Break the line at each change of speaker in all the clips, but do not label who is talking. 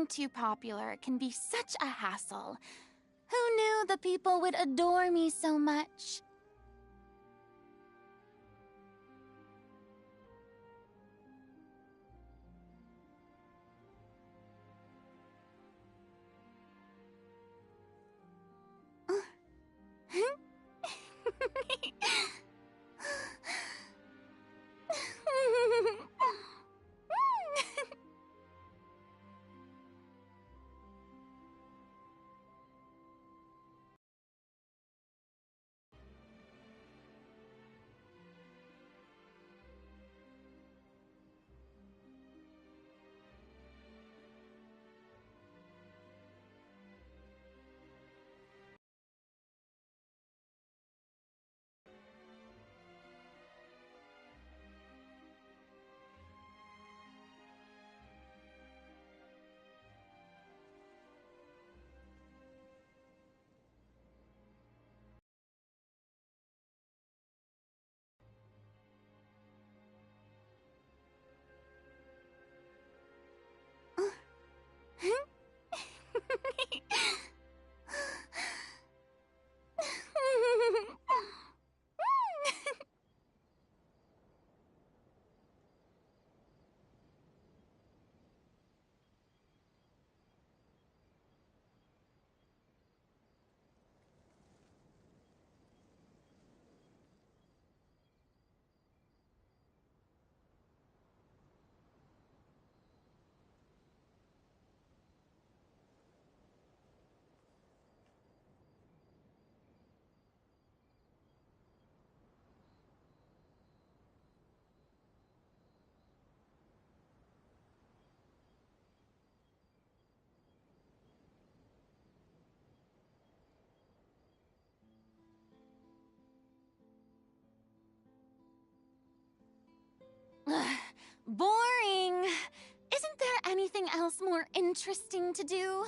too popular can be such a hassle. Who knew the people would adore me so much? Boring! Isn't there anything else more interesting to do?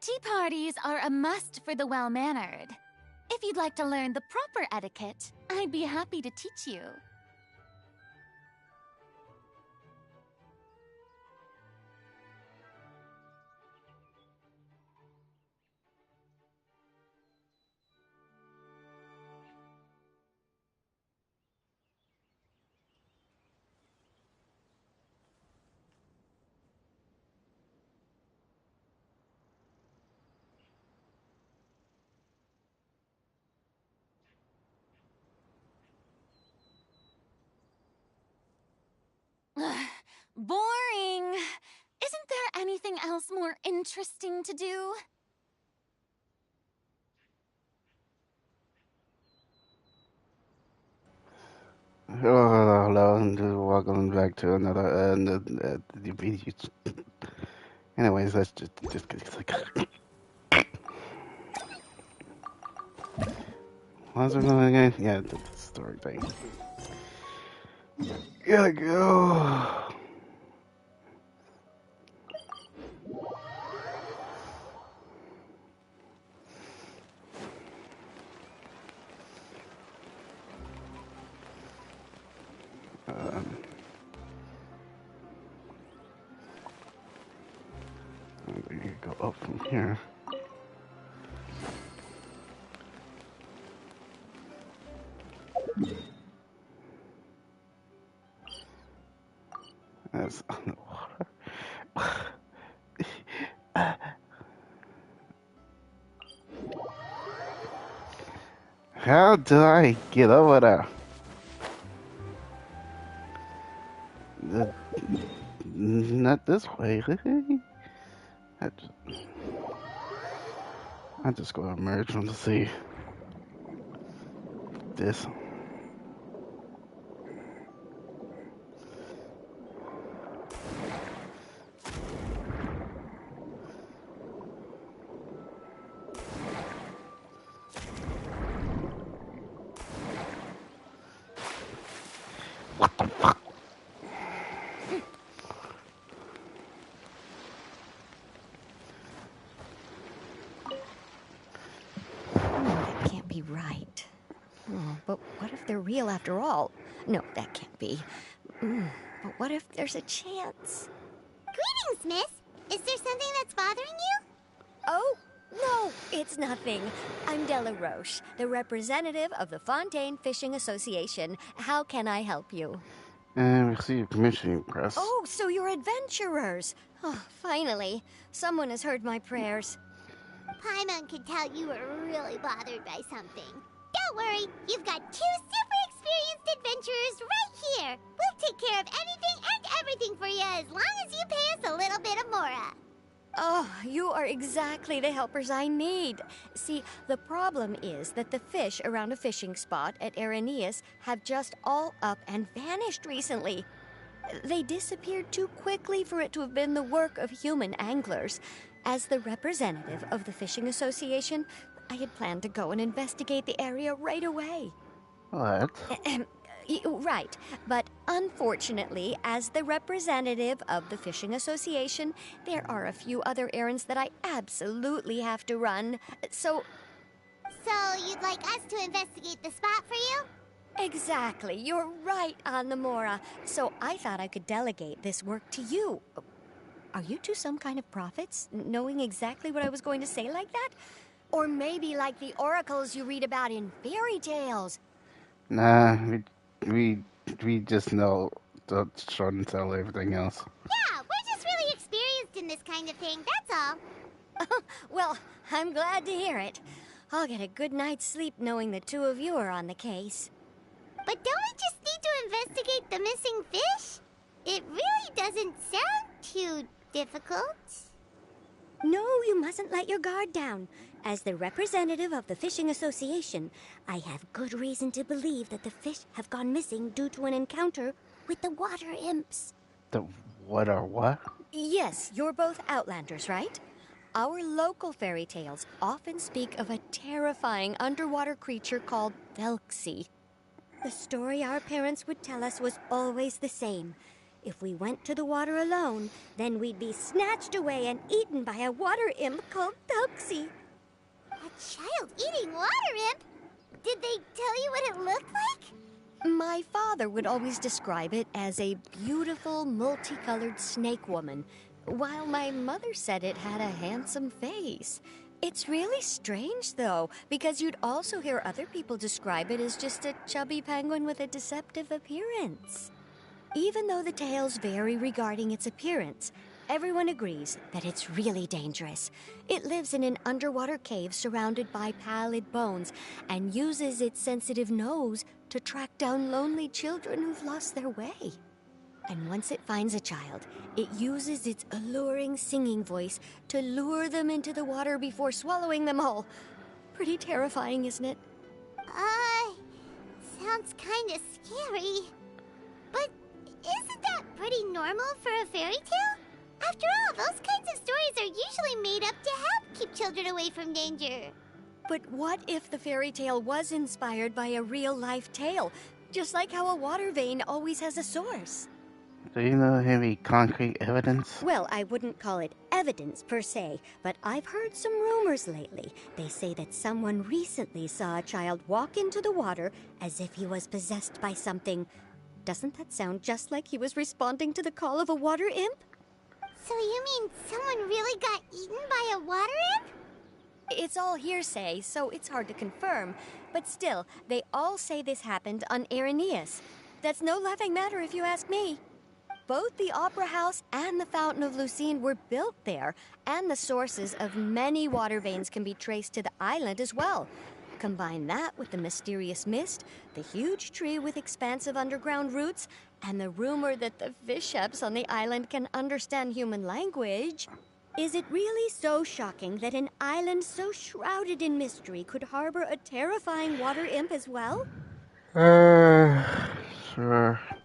Tea parties are a must for the well-mannered. If you'd like to learn the proper etiquette, I'd be happy to teach you. Boring! Isn't there anything else more interesting to do?
Hello, and welcome back to another video. Anyways, let's just what's it going again? Yeah, the story thing. Gotta go. Um, we can go up from here. That's underwater. How do I get over there? The, not this way. I just, I just go emerge from the sea. This. What the fuck?
That can't be right. Oh, but what if they're real after all? No, that can't be. But what if there's a chance?
Greetings, miss. Is there something that's bothering you?
Oh, no, it's nothing. I'm Della Roche, the representative of the Fontaine Fishing Association. How can I help you?
And we see your permission, press.
Oh, so you're adventurers. Oh, finally. Someone has heard my prayers.
Paimon could tell you were really bothered by something. Don't worry, you've got 2 super experienced adventurers right here. We'll take care of anything and everything for you as long as you pay us a little bit of mora.
Oh, you are exactly the helpers I need. See, the problem is that the fish around a fishing spot at Araneus have just all up and vanished recently. They disappeared too quickly for it to have been the work of human anglers. As the representative of the Fishing Association, I had planned to go and investigate the area right away.
What?
Right, but unfortunately, as the representative of the Fishing Association, there are a few other errands that I absolutely have to run. So
you'd like us to investigate the spot for you?
exactly, you're right on the Mora. So I thought I could delegate this work to you. Are you two some kind of prophets, knowing exactly what I was going to say like that? Or maybe like the oracles you read about in fairy tales?
Nah, we just know the show and tell everything else.
Yeah, we're just really experienced in this kind of thing, that's all.
Well, I'm glad to hear it. I'll get a good night's sleep knowing the two of you are on the case.
But don't we just need to investigate the missing fish? It really doesn't sound too difficult.
No, you mustn't let your guard down. As the representative of the Fishing Association, I have good reason to believe that the fish have gone missing due to an encounter with the water imps.
The what are what?
Yes, you're both Outlanders, right? Our local fairy tales often speak of a terrifying underwater creature called Thelxie. The story our parents would tell us was always the same. If we went to the water alone, then we'd be snatched away and eaten by a water imp called Thelxie.
A child-eating water imp? Did they tell you what it looked like?
My father would always describe it as a beautiful, multicolored snake woman, while my mother said it had a handsome face. It's really strange, though, because you'd also hear other people describe it as just a chubby penguin with a deceptive appearance. Even though the tales vary regarding its appearance, everyone agrees that it's really dangerous. It lives in an underwater cave surrounded by pallid bones and uses its sensitive nose to track down lonely children who've lost their way. And once it finds a child, it uses its alluring singing voice to lure them into the water before swallowing them all. Pretty terrifying, isn't it?
Sounds sounds kinda scary. But isn't that pretty normal for a fairy tale? After all, those kinds of stories are usually made up to help keep children away from danger.
But what if the fairy tale was inspired by a real-life tale? Just like how a water vein always has a source.
Do you know any concrete evidence?
Well, I wouldn't call it evidence per se, but I've heard some rumors lately. They say that someone recently saw a child walk into the water as if he was possessed by something. Doesn't that sound just like he was responding to the call of a water imp?
So you mean someone really got eaten by a water imp?
It's all hearsay, so it's hard to confirm. But still, they all say this happened on Irenaeus. That's no laughing matter if you ask me. Both the Opera House and the Fountain of Lucine were built there, and the sources of many water veins can be traced to the island as well. Combine that with the mysterious mist, the huge tree with expansive underground roots, and the rumor that the fisheps on the island can understand human language. Is it really so shocking that an island so shrouded in mystery could harbor a terrifying water imp as well?
Sure.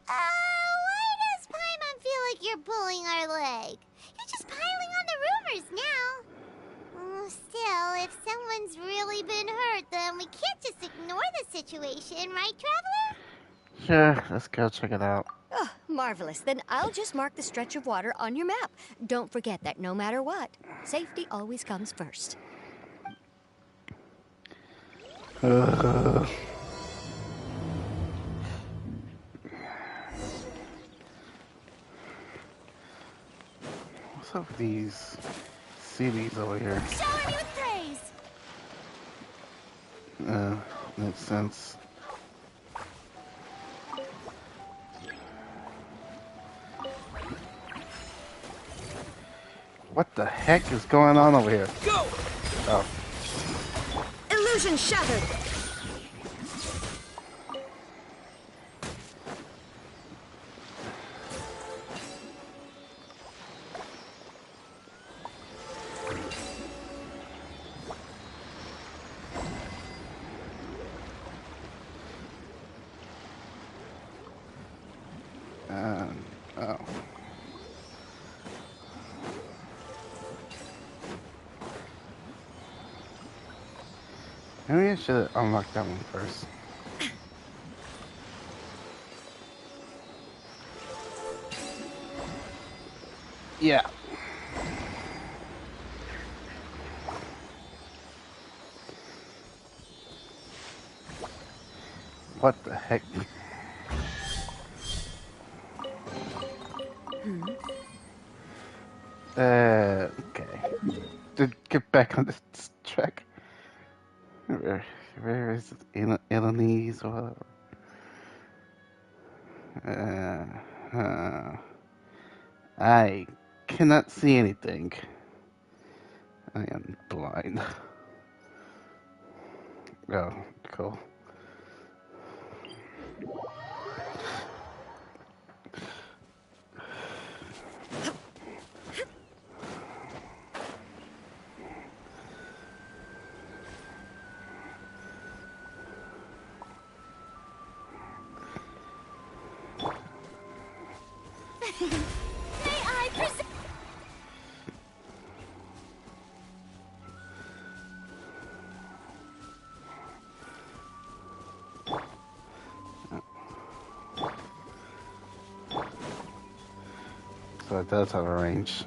Why does Paimon feel like you're pulling our leg? You're just piling on the rumors now. Still, if someone's really been hurt, then we can't just ignore the situation, right, Traveler?
Sure, let's go check it out.
Oh, marvelous. Then I'll just mark the stretch of water on your map. Don't forget that no matter what, safety always comes first.
What's up with these CDs over here?
Shower me with praise!
Makes sense. What the heck is going on over here?
Go!
Oh.
Illusion shattered!
Oh. Maybe I should unlock that one first. Yeah. What the heck? Okay. To get back on this track. Where is it? Eloise or I cannot see anything. I am blind. Oh, cool.
May I present?
So it does have a range.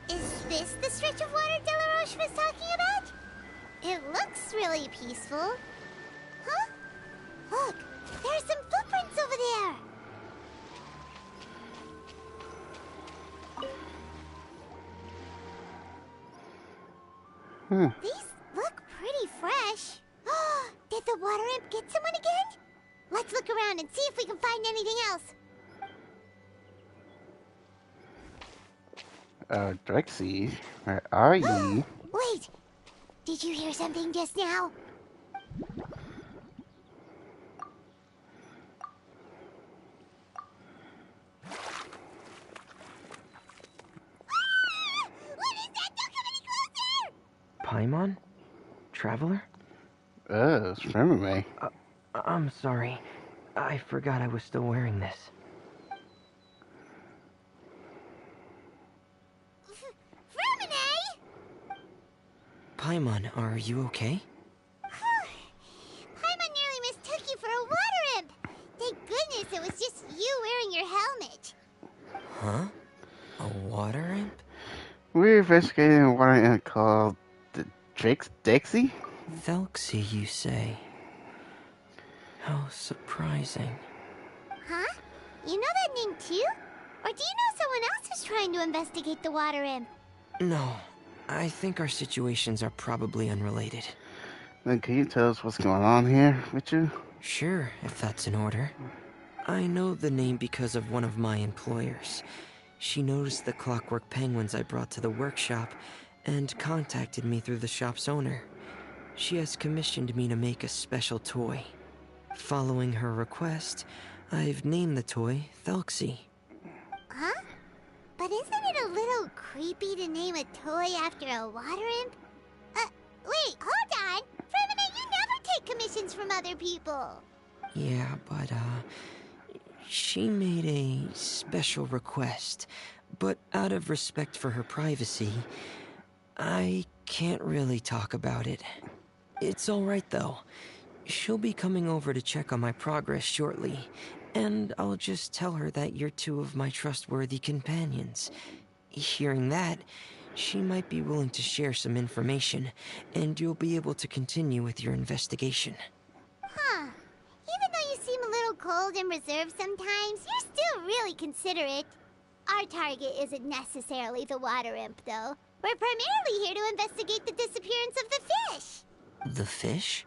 Is this the stretch of water Delaroche was talking about? It looks really peaceful. Huh? Look, there's some footprints over there. These look pretty fresh. Did the water imp get someone again? Let's look around and see if we can find anything else.
Drexy, where are you?
Wait, did you hear something just now?
Paimon? Traveler?
Remember me.
I'm sorry. I forgot I was still wearing this.
Vermine!
Paimon, are you okay?
Paimon nearly mistook you for a water imp. Thank goodness it was just you wearing your helmet.
Huh? A water imp?
We're investigating a water ant called the Dixie?
Thelxie, you say? How surprising.
Huh? You know that name too? Or do you know someone else is trying to investigate the water imp?
No, I think our situations are probably unrelated.
Then can you tell us what's going on here with you?
Sure, if that's in order. I know the name because of one of my employers. She noticed the clockwork penguins I brought to the workshop and contacted me through the shop's owner. She has commissioned me to make a special toy. Following her request, I've named the toy Thelxie.
Huh? But isn't it a little creepy to name a toy after a water imp? Wait, hold on! Vermine, you never take commissions from other people!
Yeah, but, she made a special request, but out of respect for her privacy, I can't really talk about it. It's alright though. She'll be coming over to check on my progress shortly, and I'll just tell her that you're two of my trustworthy companions. Hearing that, she might be willing to share some information, and you'll be able to continue with your investigation.
Huh. Even though you seem a little cold and reserved sometimes, you're still really considerate. Our target isn't necessarily the water imp, though. We're primarily here to investigate the disappearance of the fish.
The fish?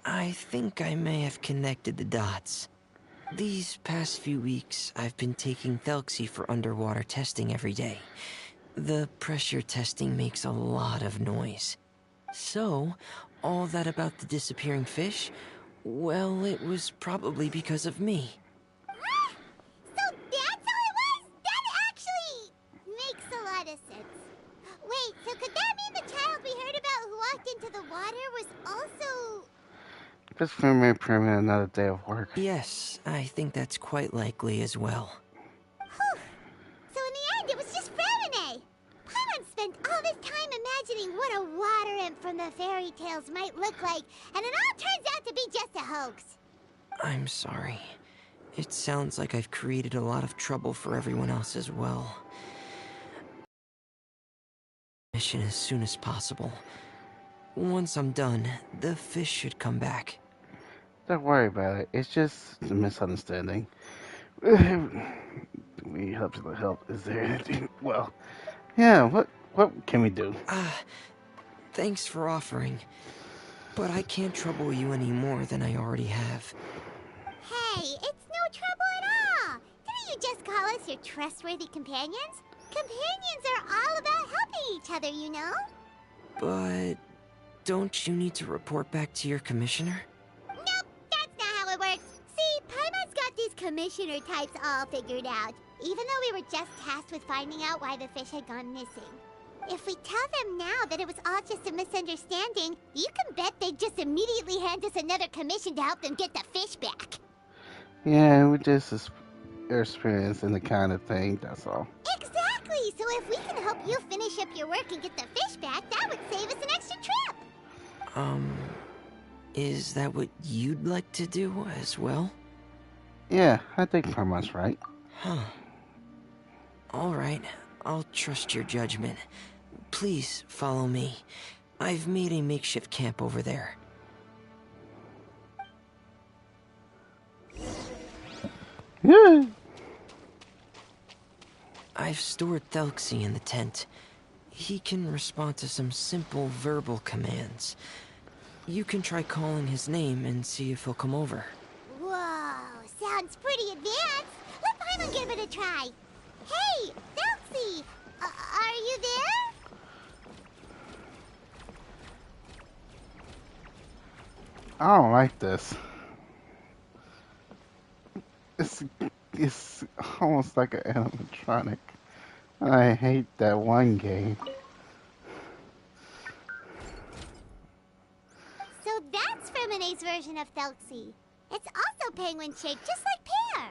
I think I may have connected the dots. These past few weeks, I've been taking Thelxie for underwater testing every day. The pressure testing makes a lot of noise. So, all that about the disappearing fish? Well, it was probably because of me.
So that's all it was? That actually makes a lot of sense. Wait, so could that mean the child we heard about who walked into the water was also...
Just for me, permit another day of work.
Yes, I think that's quite likely as well.
Whew. So in the end, it was just Vermine. Paimon spent all this time imagining what a water imp from the fairy tales might look like, and it all turns out to be just a hoax.
I'm sorry. It sounds like I've created a lot of trouble for everyone else as well. Mission as soon as possible. Once I'm done, the fish should come back.
Don't worry about it. It's just a misunderstanding. We hope to help. Is there anything? Well, yeah. What can we do?
Thanks for offering. But I can't trouble you any more than I already have.
Hey, it's no trouble at all. Didn't you just call us your trustworthy companions? Companions are all about helping each other, you know?
But don't you need to report back to your commissioner?
Nope, that's not how it works. See, Paimon's got these commissioner types all figured out, even though we were just tasked with finding out why the fish had gone missing. If we tell them now that it was all just a misunderstanding, you can bet they'd just immediately hand us another commission to help them get the fish back.
Yeah, we just experience in the kind of thing. That's all.
Exactly! So if we can help you finish up your work and get the fish back, that would save us an extra trip!
Is that what you'd like to do as well?
Yeah, I think Parmon's right.
Huh. Alright, I'll trust your judgment. Please follow me. I've made a makeshift camp over there.
Yeah.
I've stored Thelxie in the tent. He can respond to some simple verbal commands. You can try calling his name and see if he'll come over.
Whoa, sounds pretty advanced. Let Paimon give it a try. Hey, Thelxie! Are you there?
I don't like this. it's almost like an animatronic. I hate that one game.
So that's Fremone's version of Thelxie. It's also penguin-shaped, just like Pear.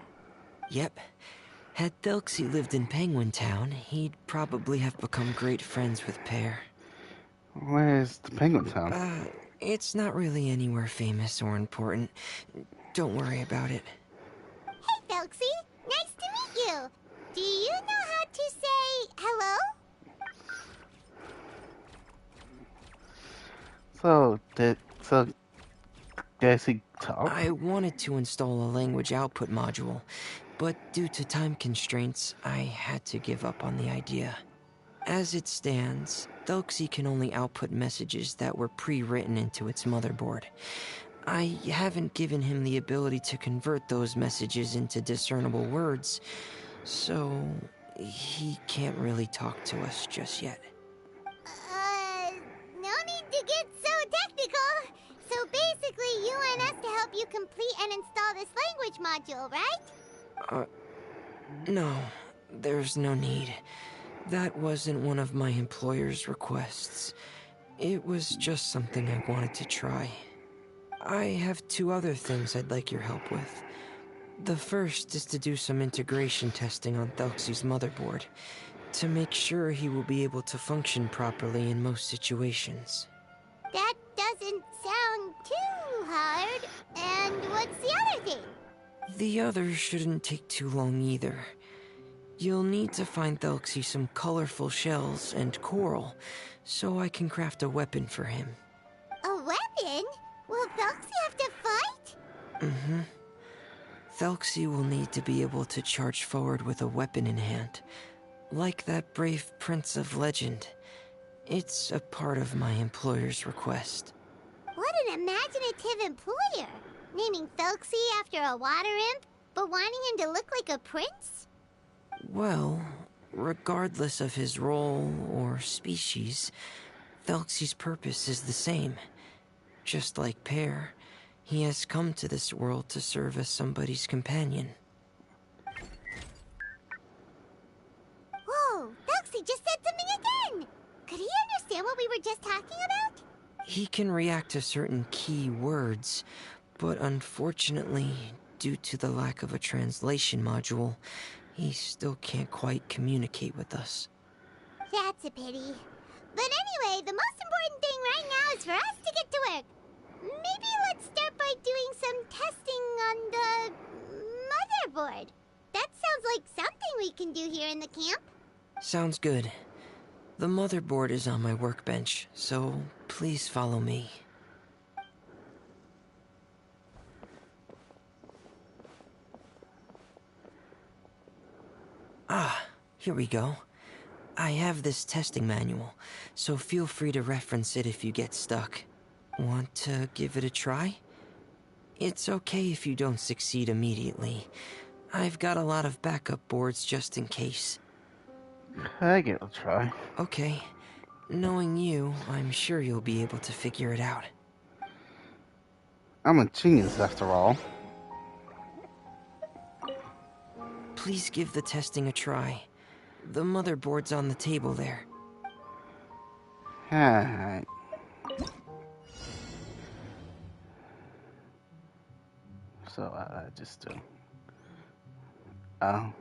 Yep. Had Thelxie lived in Penguin Town, he'd probably have become great friends with Pear.
Where's the Penguin Town?
It's not really anywhere famous or important. Don't worry about it.
Hey, Thelxie. Nice to meet you. Do you know how to say hello?
So does he talk?
I wanted to install a language output module, but due to time constraints, I had to give up on the idea. As it stands, Thelxie can only output messages that were pre-written into its motherboard. I haven't given him the ability to convert those messages into discernible words, so he can't really talk to us just yet.
No need to get so technical. So basically, you want us to help you complete and install this language module, right?
No, there's no need. That wasn't one of my employer's requests. It was just something I wanted to try. I have 2 other things I'd like your help with. The first is to do some integration testing on Thelxie's motherboard, to make sure he will be able to function properly in most situations.
That doesn't sound too hard. And what's the other thing?
The other shouldn't take too long either. You'll need to find Thelxie some colorful shells and coral, so I can craft a weapon for him.
A weapon? Will Thelxie have to fight?
Mm-hmm. Thelxie will need to be able to charge forward with a weapon in hand, like that brave prince of legend. It's a part of my employer's request.
What an imaginative employer! Naming Thelxie after a water imp, but wanting him to look like a prince?
Well, regardless of his role or species, Thelxie's purpose is the same. Just like Pear, he has come to this world to serve as somebody's companion.
Whoa, Thelxie just said something again! Could he understand what we were just talking about?
He can react to certain key words, but unfortunately, due to the lack of a translation module, he still can't quite communicate with us.
That's a pity. But anyway, the most important thing right now is for us to get to work. Maybe let's start by doing some testing on the motherboard. That sounds like something we can do here in the camp.
Sounds good. The motherboard is on my workbench, so please follow me. Ah, here we go. I have this testing manual, so feel free to reference it if you get stuck. Want to give it a try? It's okay if you don't succeed immediately. I've got a lot of backup boards just in case.
I give it a try.
Okay. Knowing you, I'm sure you'll be able to figure it out.
I'm a genius after all.
Please give the testing a try. The motherboard's on the table there.
Alright. So I just do. Oh.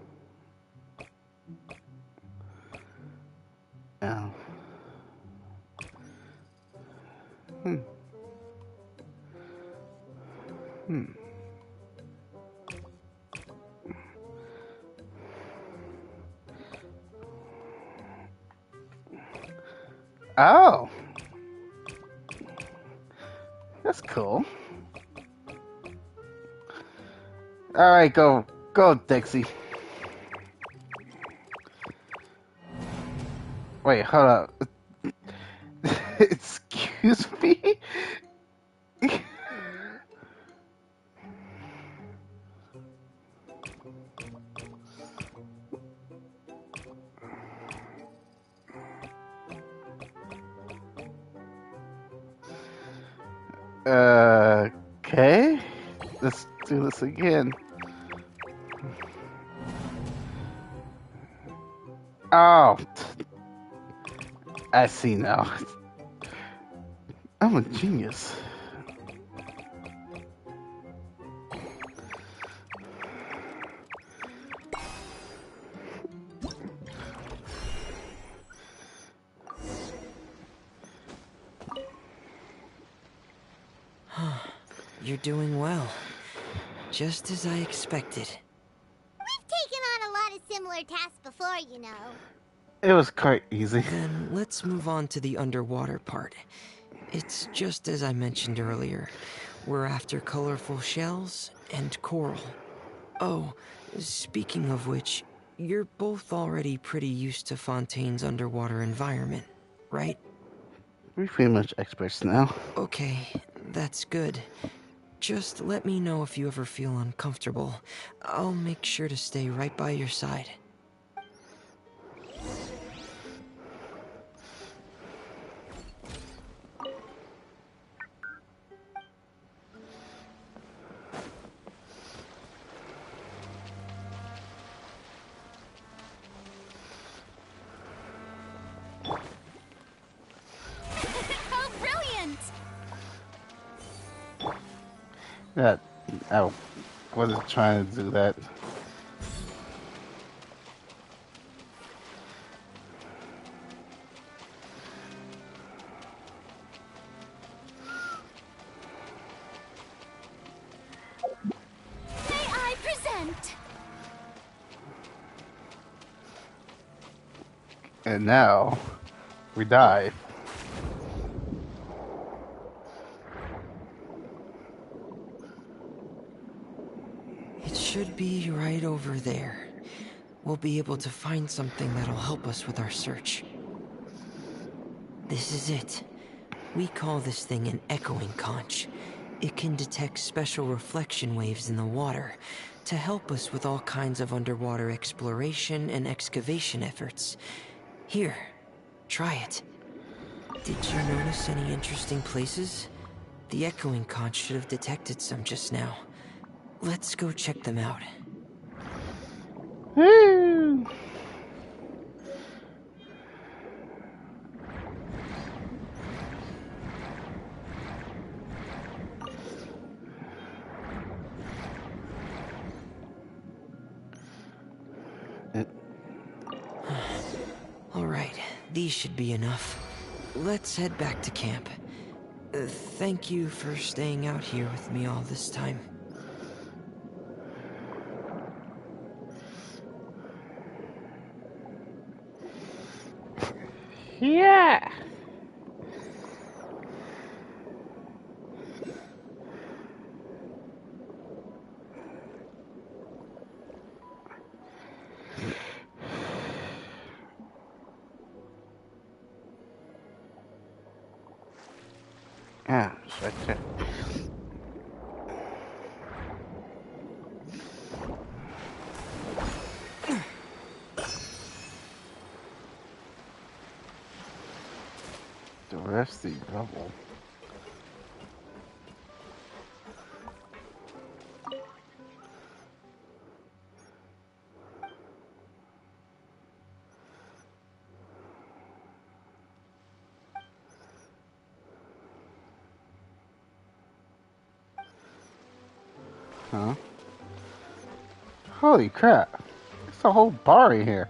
Oh. Oh. That's cool. Alright, go, Dixie. Wait, hold up. Excuse me? Okay. Let's do this again. Oh, I see now. I'm a genius.
You're doing well. Just as I expected.
We've taken on a lot of similar tasks before, you know.
It was quite easy.
Then let's move on to the underwater part. It's just as I mentioned earlier. We're after colorful shells and coral. Oh, speaking of which, you're both already pretty used to Fontaine's underwater environment, right?
We're pretty much experts now.
Okay, that's good. Just let me know if you ever feel uncomfortable. I'll make sure to stay right by your side.
How brilliant!
That I wasn't trying to do that.
May I present?
And now we dive.
It should be right over there. We'll be able to find something that'll help us with our search. This is it. We call this thing an echoing conch. It can detect special reflection waves in the water to help us with all kinds of underwater exploration and excavation efforts. Here, try it. Did you notice any interesting places? The echoing conch should have detected some just now. Let's go check them out.
Woo!
All right, these should be enough. Let's head back to camp. Thank you for staying out here with me all this time.
Yeah. Ah, it's right there. The rusty rubble. Huh? Holy crap. It's a whole bar in here.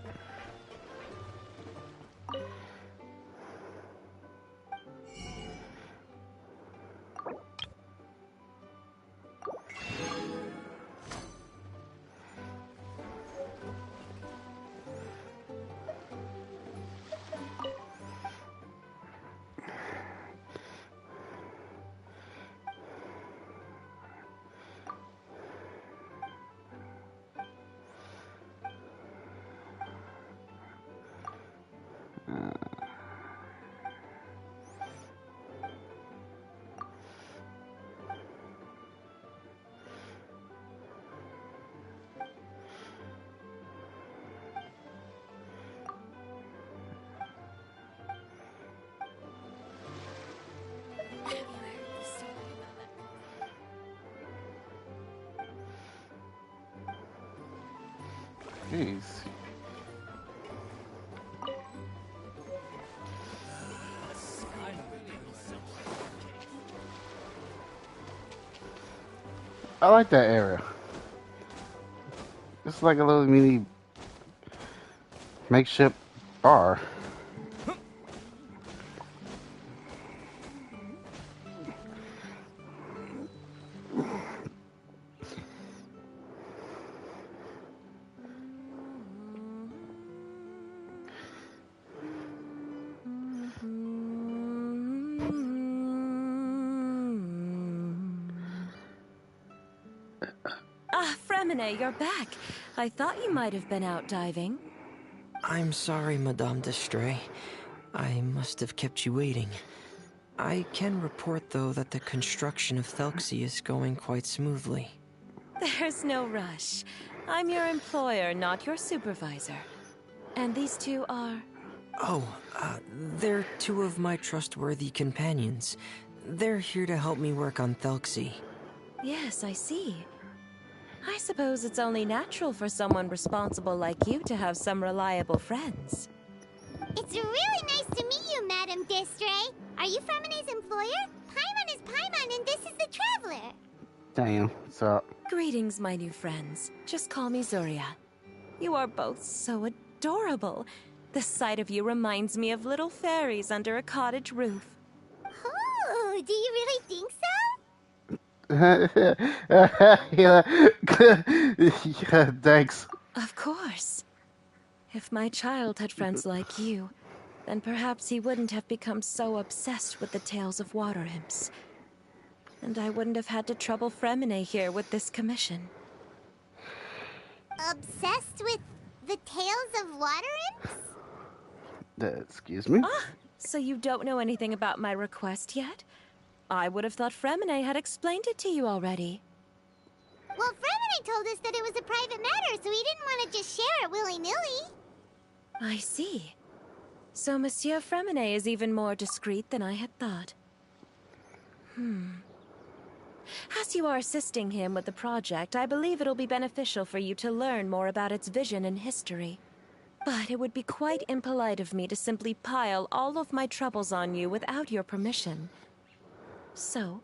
Jeez. I like that area. It's like a little mini makeshift bar.
Ah, Fremine, you're back. I thought you might have been out diving.
I'm sorry, Madame d'Estray. I must have kept you waiting. I can report, though, that the construction of Thelxie is going quite smoothly.
There's no rush. I'm your employer, not your supervisor. And these two are...
Oh, they're two of my trustworthy companions. They're here to help me work on Thelxie.
Yes, I see. I suppose it's only natural for someone responsible like you to have some reliable friends.
It's really nice to meet you, Madame d'Estray. Are you Fremine's employer? Paimon is Paimon, and this is the Traveler.
Damn, so
Greetings, my new friends. Just call me Zuria. You are both so adorable. The sight of you reminds me of little fairies under a cottage roof.
Oh, do you really think so?
yeah, yeah, thanks.
Of course. If my child had friends like you, then perhaps he wouldn't have become so obsessed with the tales of water imps. And I wouldn't have had to trouble Fremine here with this commission.
Obsessed with the tales of water imps?
Excuse me?
Ah, so you don't know anything about my request yet? I would have thought Fremine had explained it to you already.
Well, Fremine told us that it was a private matter, so he didn't want to just share it willy-nilly.
I see. So Monsieur Fremine is even more discreet than I had thought. As you are assisting him with the project, I believe it'll be beneficial for you to learn more about its vision and history. But it would be quite impolite of me to simply pile all of my troubles on you without your permission. So,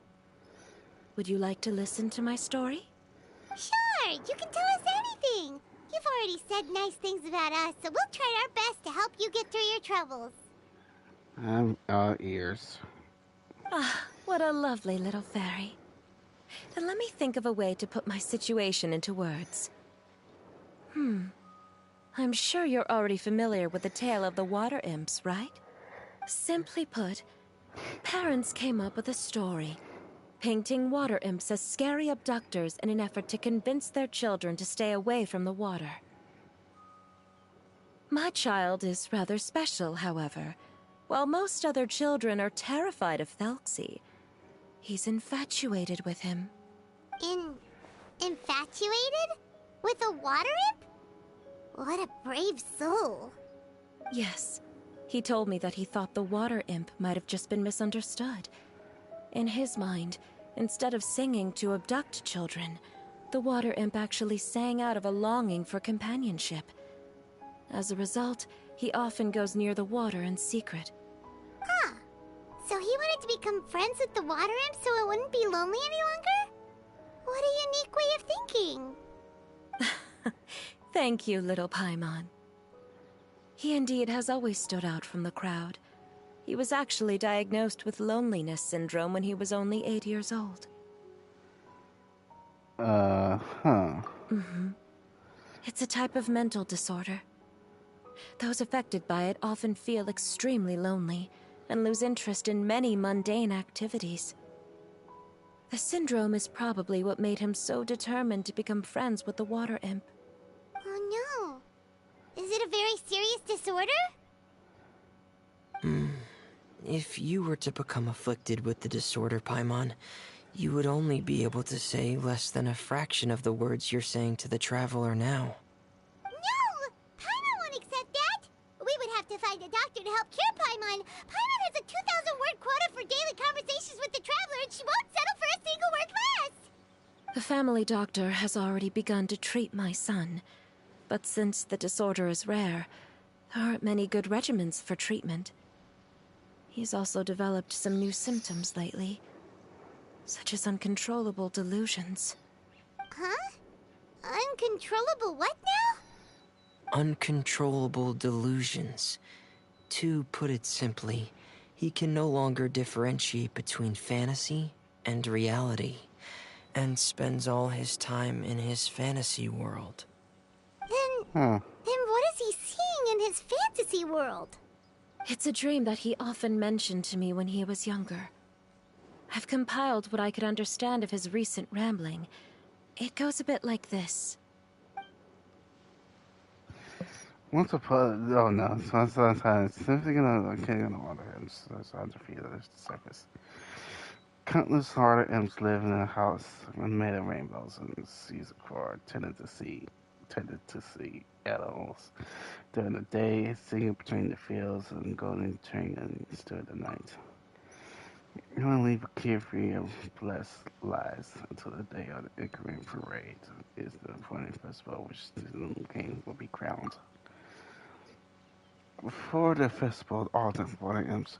would you like to listen to my story?
Sure, you can tell us anything. You've already said nice things about us, so we'll try our best to help you get through your troubles.
I'm all ears.
Ah, what a lovely little fairy. Then let me think of a way to put my situation into words. I'm sure you're already familiar with the tale of the water imps, right? Simply put, parents came up with a story, painting water imps as scary abductors in an effort to convince their children to stay away from the water. My child is rather special, however. While most other children are terrified of Thelxie, he's infatuated with him.
Infatuated? With a water imp? What a brave soul.
Yes, he told me that he thought the water imp might have just been misunderstood. In his mind, instead of singing to abduct children, the water imp actually sang out of a longing for companionship. As a result, he often goes near the water in secret.
Huh. So he wanted to become friends with the water imp so it wouldn't be lonely any longer? What a unique way of thinking.
Thank you, little Paimon. He indeed has always stood out from the crowd. He was actually diagnosed with loneliness syndrome when he was only 8 years old.
Huh.
It's a type of mental disorder. Those affected by it often feel extremely lonely and lose interest in many mundane activities. The syndrome is probably what made him so determined to become friends with the water imp.
Oh no. Is it a very serious disorder?
If you were to become afflicted with the disorder, Paimon, you would only be able to say less than a fraction of the words you're saying to the Traveler now.
No! Paimon won't accept that! We would have to find a doctor to help cure Paimon. Paimon has a 2,000-word quota for daily conversations with the Traveler, and she won't settle for a single word less!
The family doctor has already begun to treat my son. But since the disorder is rare, there aren't many good regimens for treatment. He's also developed some new symptoms lately, such as uncontrollable delusions.
Huh? Uncontrollable what now?
Uncontrollable delusions. To put it simply, he can no longer differentiate between fantasy and reality, and spends all his time in his fantasy world.
Then what is he seeing in his fantasy world?
It's a dream that he often mentioned to me when he was younger. I've compiled what I could understand of his recent rambling. It goes a bit like this.
Once upon oh no, sometimes something on king on the water imps, that's 100 feet of the surface. Countless water imps live in a house made of rainbows and seas of core, tended to see animals during the day, singing between the fields and golden triangles during the night. You want to leave a carefree and blessed lives until the day of the Icaran parade is the appointed festival which the king will be crowned. Before the festival, all the water imps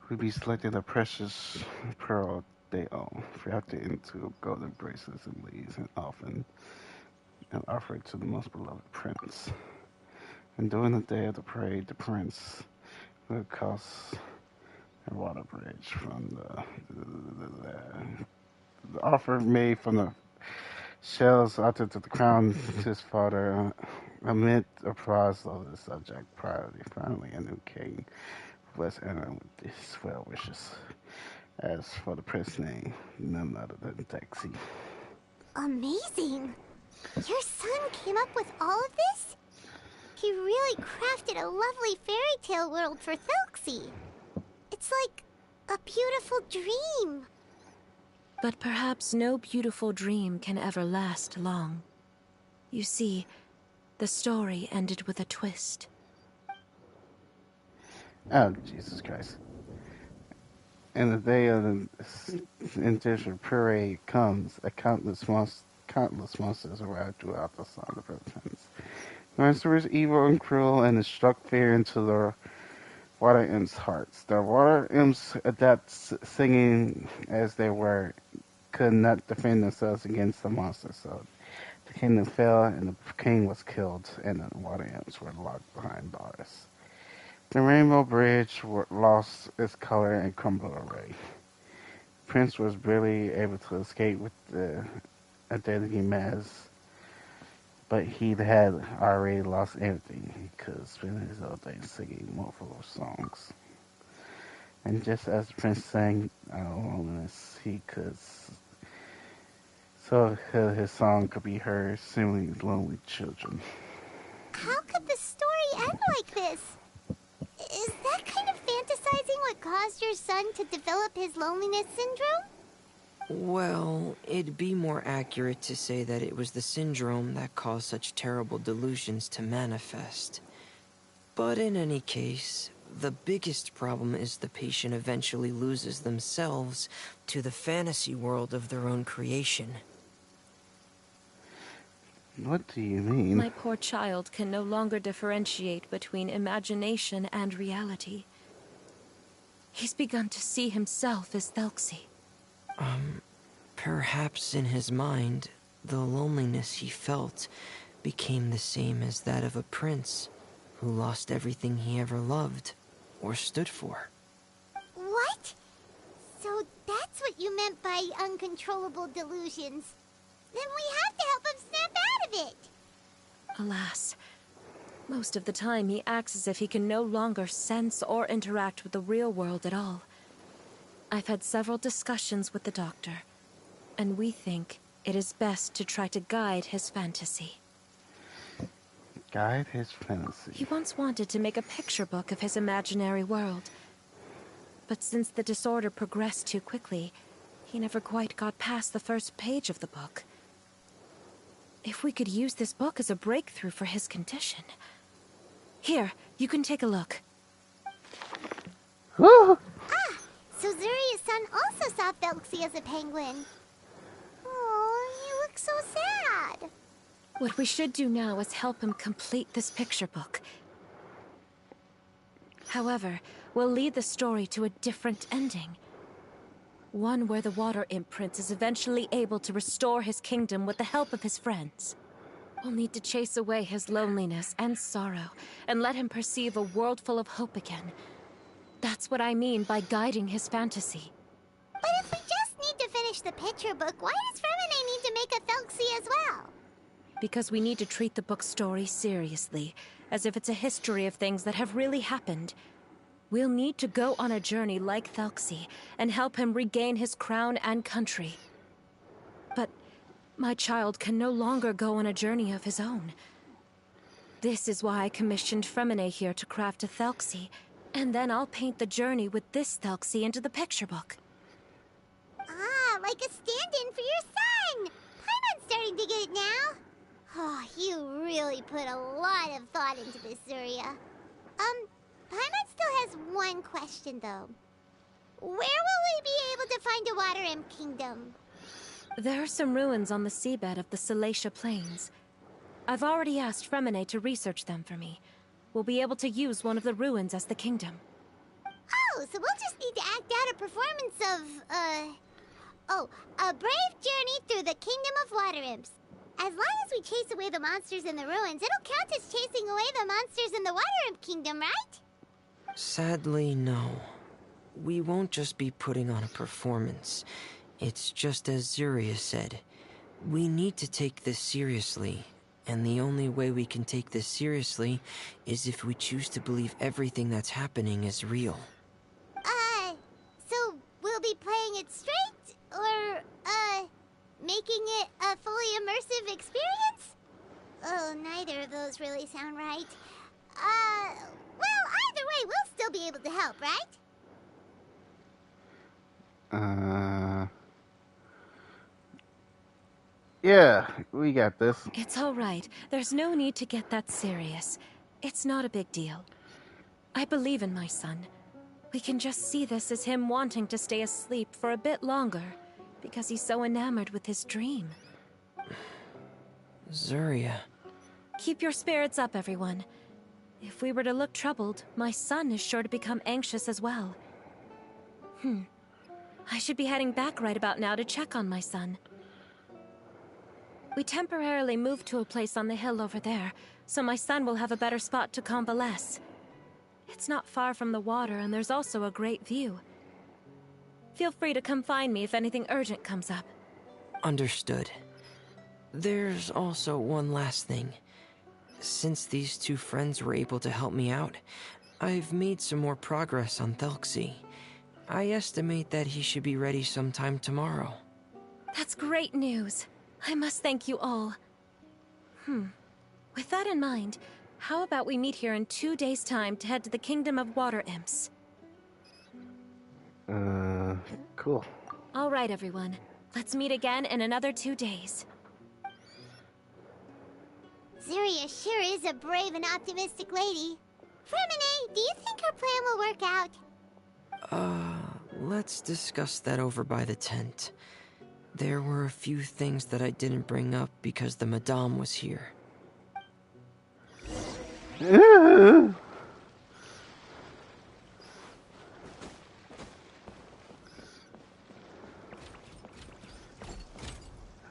would be selecting a precious pearl they own, wrapped it into golden bracelets and leaves, and offer it to the most beloved prince. And during the day of the parade, the prince would cross a water bridge from the offer made from the shells offered to the crown his father. Amid applause of the subject, finally a new king was entering with his well wishes. As for the prince's name, none other than Dexy.
Amazing! Your son came up with all of this? He really crafted a lovely fairy tale world for Thelxie. It's like a beautiful dream.
But perhaps no beautiful dream can ever last long. You see, the story ended with a twist.
Oh, Jesus Christ. And the day of the intentional parade comes, countless monsters arrive throughout the song of repentance. The monster is evil and cruel and has struck fear into the water imps' hearts. The water imps, adepts singing as they were, could not defend themselves against the monster, so the kingdom fell and the king was killed, and the water imps were locked behind bars. The Rainbow Bridge lost its color and crumbled away. Prince was barely able to escape with the identity mask, but he had already lost everything. He could spend his whole day singing multiple songs. And just as the prince sang out of loneliness, so his song could be heard, singing lonely children.
How could the story end like this? Is that kind of fantasizing what caused your son to develop his loneliness syndrome?
Well, it'd be more accurate to say that it was the syndrome that caused such terrible delusions to manifest. But in any case, the biggest problem is the patient eventually loses themselves to the fantasy world of their own creation.
What do you mean?
My poor child can no longer differentiate between imagination and reality. He's begun to see himself as Thelxie.
Perhaps in his mind, the loneliness he felt became the same as that of a prince who lost everything he ever loved or stood for.
What? So that's what you meant by uncontrollable delusions. Then we have to help him snap out of it.
Alas, most of the time he acts as if he can no longer sense or interact with the real world at all. I've had several discussions with the doctor, and we think it is best to try to guide his fantasy.
Guide his fantasy.
He once wanted to make a picture book of his imaginary world. But since the disorder progressed too quickly, he never quite got past the first page of the book. If we could use this book as a breakthrough for his condition. Here, you can take a look.
Woo!
So Zuria's son also saw Thelxie as a penguin. Oh, he looks so sad.
What we should do now is help him complete this picture book. However, we'll lead the story to a different ending. One where the Water Imp Prince is eventually able to restore his kingdom with the help of his friends. We'll need to chase away his loneliness and sorrow, and let him perceive a world full of hope again. That's what I mean by guiding his fantasy.
But if we just need to finish the picture book, why does Fremine need to make a Thelxie as well?
Because we need to treat the book's story seriously, as if it's a history of things that have really happened. We'll need to go on a journey like Thelxie, and help him regain his crown and country. But my child can no longer go on a journey of his own. This is why I commissioned Fremine here to craft a Thelxie, and then I'll paint the journey with this Thelxie into the picture book.
Ah, like a stand-in for your son! Paimon's starting to get it now. Oh, you really put a lot of thought into this, Zuria. Paimon still has one question, though. Where will we be able to find a Water Imp Kingdom?
There are some ruins on the seabed of the Salacia Plains. I've already asked Fremine to research them for me. We'll be able to use one of the ruins as the kingdom.
Oh, so we'll just need to act out a performance of, a brave journey through the Kingdom of Water Imps. As long as we chase away the monsters in the ruins, it'll count as chasing away the monsters in the Water Imp Kingdom, right?
Sadly, no. We won't just be putting on a performance. It's just as Zuria said. We need to take this seriously. And the only way we can take this seriously is if we choose to believe everything that's happening is real.
So we'll be playing it straight? Or, making it a fully immersive experience? Oh, neither of those really sound right. Well, either way, we'll still be able to help, right?
Yeah, we got this.
It's all right. There's no need to get that serious. It's not a big deal. I believe in my son. We can just see this as him wanting to stay asleep for a bit longer, because he's so enamored with his dream.
Zuria.
Keep your spirits up, everyone. If we were to look troubled, my son is sure to become anxious as well. I should be heading back right about now to check on my son. We temporarily moved to a place on the hill over there, so my son will have a better spot to convalesce. It's not far from the water, and there's also a great view. Feel free to come find me if anything urgent comes up.
Understood. There's also one last thing. Since these two friends were able to help me out, I've made some more progress on Thelxie. I estimate that he should be ready sometime tomorrow.
That's great news. I must thank you all. With that in mind, how about we meet here in 2 days' time to head to the Kingdom of Water Imps?
Cool.
All right, everyone. Let's meet again in another 2 days.
Zuria sure is a brave and optimistic lady. Fremine, do you think her plan will work out?
Let's discuss that over by the tent. There were a few things that I didn't bring up because the Madame was here.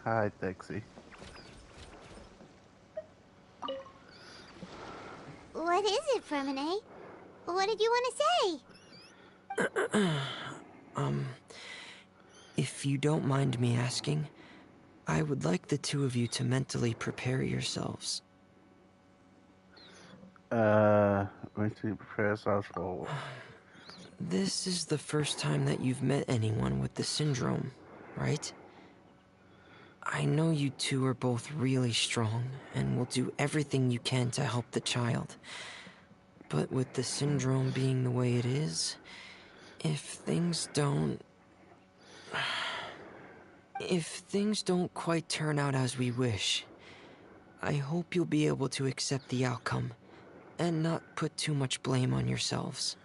Hi, Dixie.
What is it, Fremine? What did you want to say?
If you don't mind me asking, I would like the two of you to mentally prepare yourselves.
Mentally prepare ourselves for...
This is the first time that you've met anyone with the syndrome, right? I know you two are both really strong and will do everything you can to help the child. But with the syndrome being the way it is, if things don't quite turn out as we wish, I hope you'll be able to accept the outcome and not put too much blame on yourselves.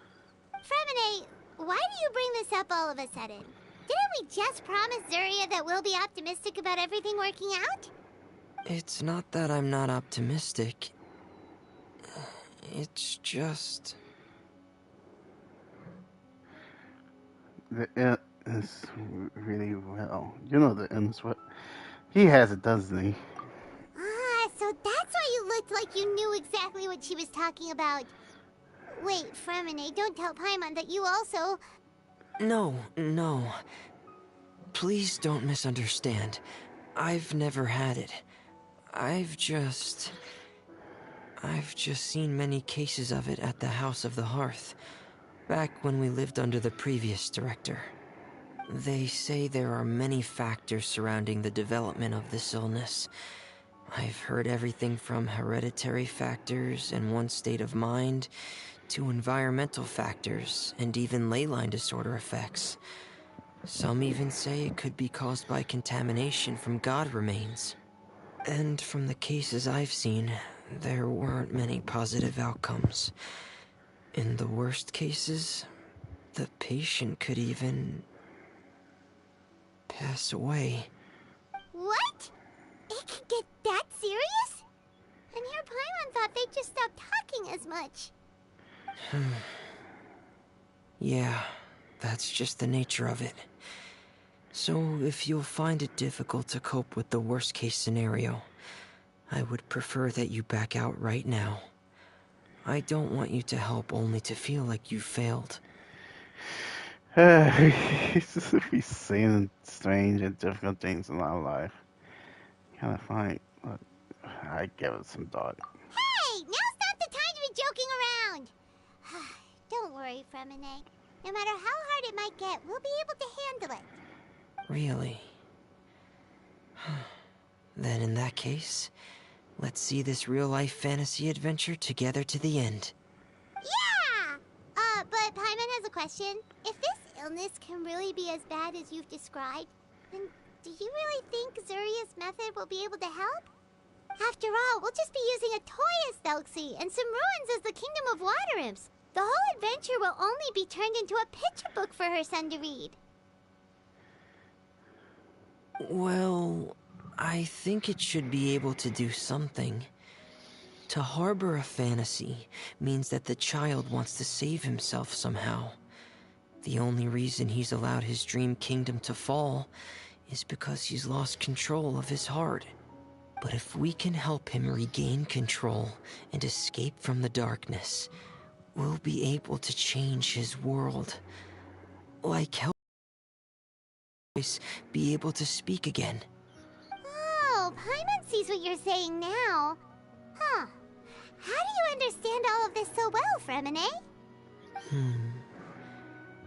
Fremine, why do you bring this up all of a sudden? Didn't we just promise Zuria that we'll be optimistic about everything working out?
It's not that I'm not optimistic. It's just...
The imp is really well. You know the imp's what? He has it, doesn't he?
Ah, so that's why you looked like you knew exactly what she was talking about. Wait, Fremine, don't tell Paimon that you also...
No. Please don't misunderstand. I've never had it. I've just seen many cases of it at the House of the Hearth, back when we lived under the previous director. They say there are many factors surrounding the development of this illness. I've heard everything from hereditary factors and one's state of mind, to environmental factors, and even ley line disorder effects. Some even say it could be caused by contamination from god remains. And from the cases I've seen, there weren't many positive outcomes. In the worst cases, the patient could even pass away.
What? It could get that serious? And here Paimon thought they'd just stop talking as much.
Yeah, that's just the nature of it. So, if you'll find it difficult to cope with the worst-case scenario, I would prefer that you back out right now. I don't want you to help only to feel like you failed.
He's saying strange and difficult things in our life. Kind of funny, but I give it some thought.
Hey, now's not the time to be joking around. Don't worry, Fremine. No matter how hard it might get, we'll be able to handle it.
Really? Then in that case, let's see this real-life fantasy adventure together to the end.
Yeah! But Paimon has a question. If this illness can really be as bad as you've described, then do you really think Zuria's method will be able to help? After all, we'll just be using a toy as Thelxie and some ruins as the Kingdom of Water Imps. The whole adventure will only be turned into a picture book for her son to read.
Well, I think it should be able to do something. To harbor a fantasy means that the child wants to save himself somehow. The only reason he's allowed his dream kingdom to fall is because he's lost control of his heart. But if we can help him regain control and escape from the darkness, we'll be able to change his world. Like help voice be able to speak again.
Oh, Paimon sees what you're saying now. Huh. How do you understand all of this so well, Fremine?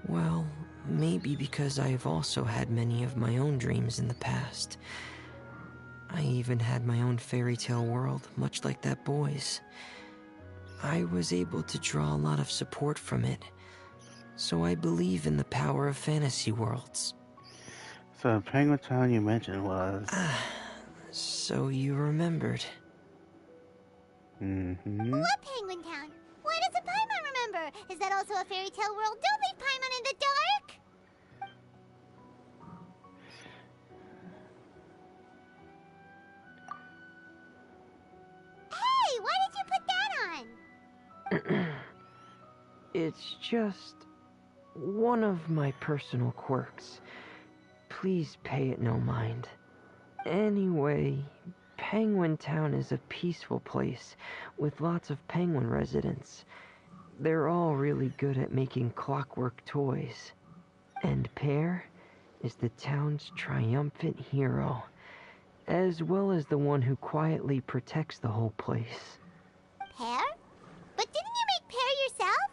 Well, maybe because I've also had many of my own dreams in the past. I even had my own fairy tale world, much like that boy's. I was able to draw a lot of support from it, so I believe in the power of fantasy worlds.
So the Penguin Town you mentioned was...
So you remembered.
Mm-hmm.
What Penguin Town? Why doesn't Paimon remember? Is that also a fairy tale world? Don't leave Paimon in the dark! Hey, why did you put that on?
It's just one of my personal quirks. Please pay it no mind. Anyway, Penguin Town is a peaceful place with lots of penguin residents. They're all really good at making clockwork toys. And Pear is the town's triumphant hero, as well as the one who quietly protects the whole place.
Pear? But didn't you make Pear yourself?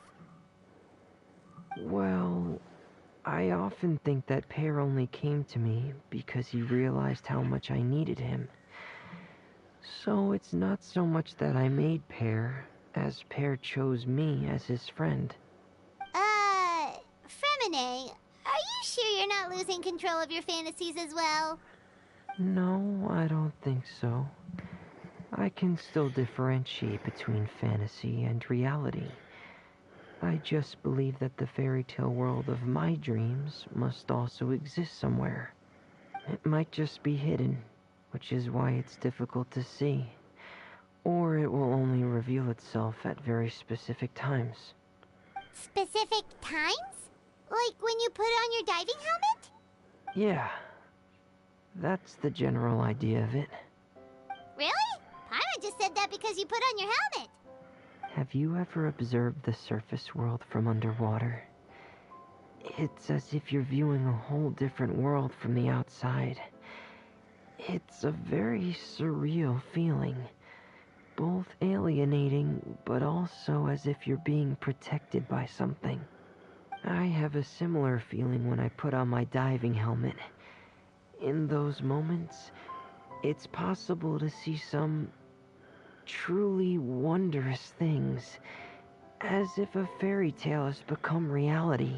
Well, I often think that Pear only came to me because he realized how much I needed him. So it's not so much that I made Pear, as Pear chose me as his friend.
Fremine, are you sure you're not losing control of your fantasies as well?
No, I don't think so. I can still differentiate between fantasy and reality. I just believe that the fairy tale world of my dreams must also exist somewhere. It might just be hidden, which is why it's difficult to see. Or it will only reveal itself at very specific times.
Specific times? Like when you put on your diving helmet?
Yeah, that's the general idea of it.
Really? Paimon just said that because you put on your helmet.
Have you ever observed the surface world from underwater? It's as if you're viewing a whole different world from the outside. It's a very surreal feeling. Both alienating, but also as if you're being protected by something. I have a similar feeling when I put on my diving helmet. In those moments, it's possible to see some truly wondrous things, as if a fairy tale has become reality.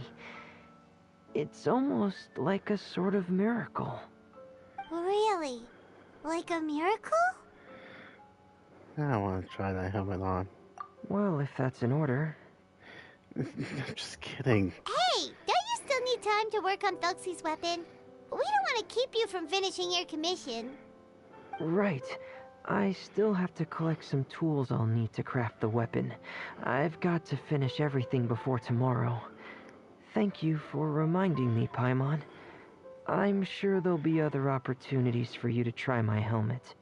It's almost like a sort of miracle.
Really? Like a miracle?
I don't want to try that helmet on.
Well, if that's in order.
I'm just kidding.
Hey, don't you still need time to work on Felxie's weapon? We don't want to keep you from finishing your commission.
Right. I still have to collect some tools I'll need to craft the weapon. I've got to finish everything before tomorrow. Thank you for reminding me, Paimon. I'm sure there'll be other opportunities for you to try my helmet.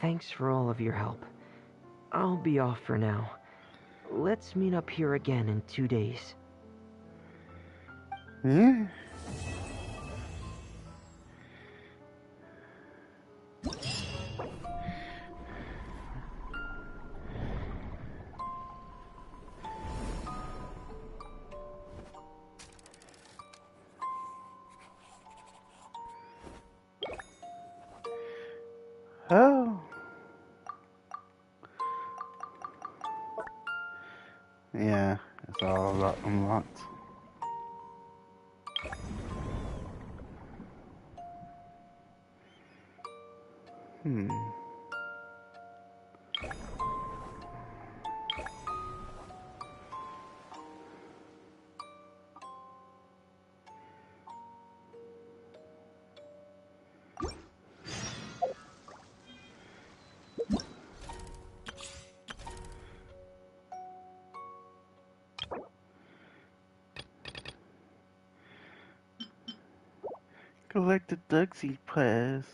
Thanks for all of your help. I'll be off for now. Let's meet up here again in 2 days.
Hmm? Oh. Yeah, it's all unlocked. Collect the Duxie Pass.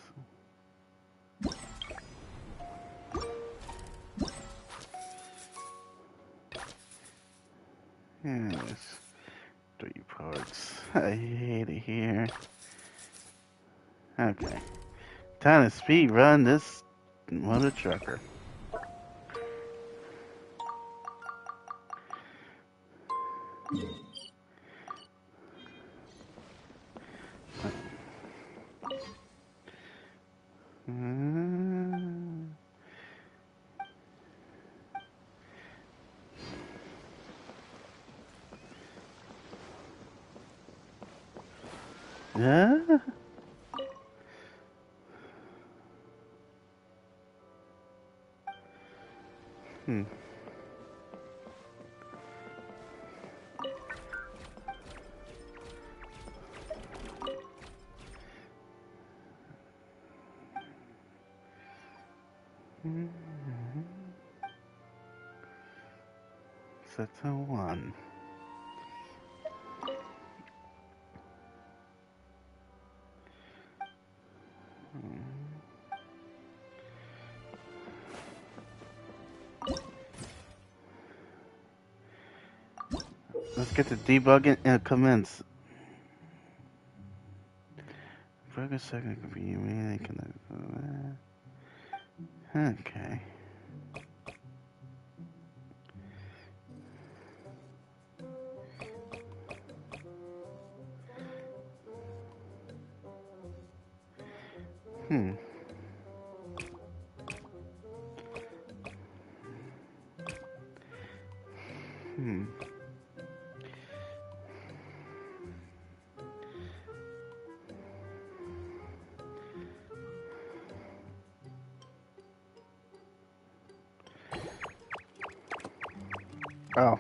Yes. 3 parts. I hate it here. Okay. Time to speed run this motor trucker. Yeah. Set to 1. Let's get the debugging and commence. For a second, could be really connected. Okay. Oh.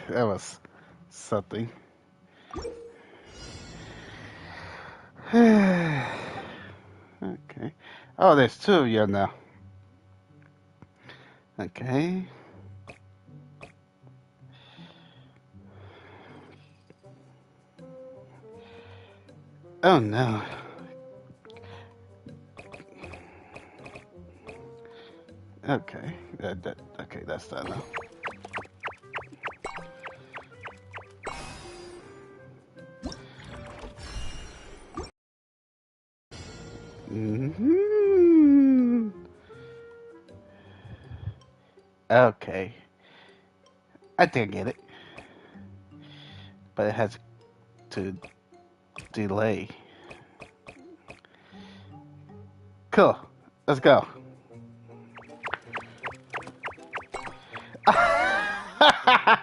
That was something. Oh, there's two of you now. Okay. Oh no. Okay. Okay, that's that now. Hmm. Okay. I think I get it. But it has to delay. Cool. Let's go. I'm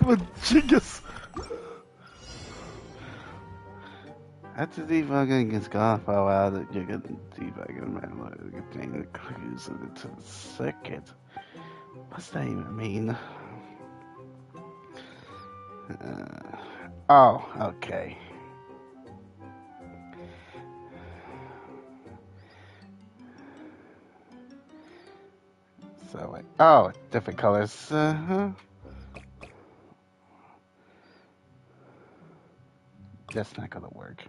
a genius. After debugging is gone for a while, that you can debug and manually contain the clues into the circuit. What's that even mean? Oh, okay. So, like, oh, different colors. That's not gonna work.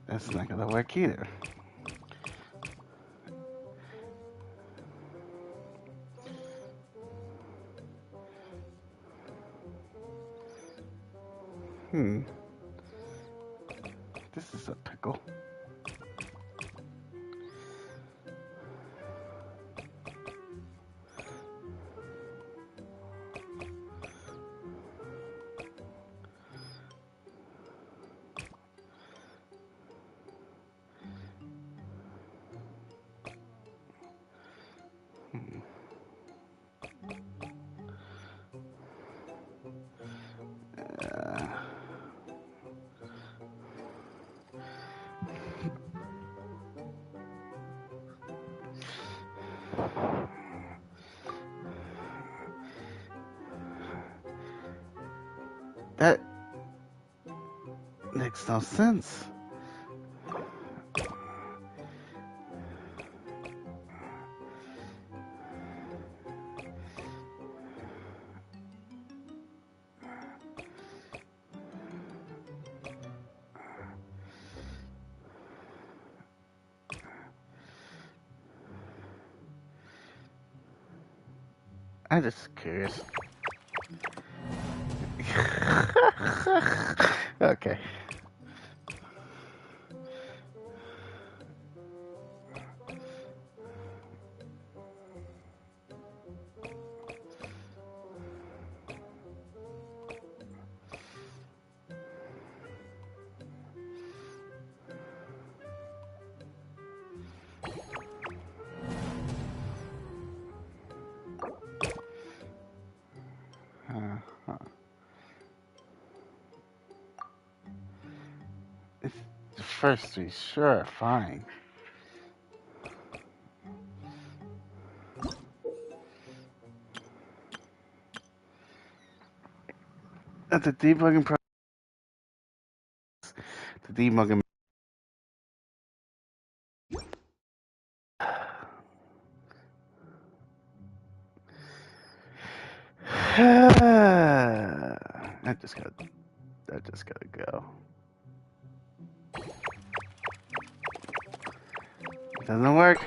That's not gonna work either. This is a pickle. That makes no sense. I'm just curious. Okay. Uh-huh. It's the first three, sure, fine. At the debugging process, the debugging. I just gotta go. Doesn't work.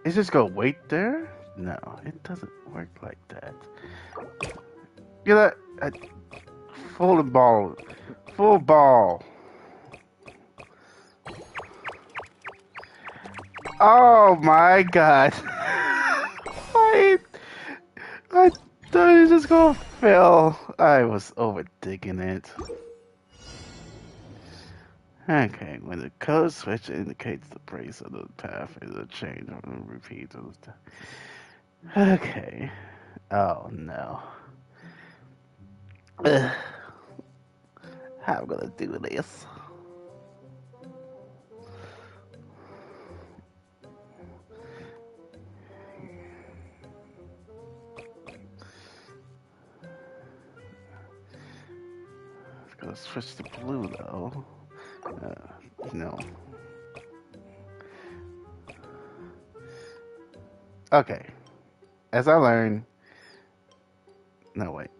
Is just go wait there? No, it doesn't work like that. You know, full ball, full ball. Oh my god! I thought it was just gonna fail. I was over digging it. Okay, when the code switch indicates the brace of the path is a change or a repeat of the. Okay. Oh no. Ugh. How I'm gonna do this? switch to blue though. No. Okay. As I learned, no wait,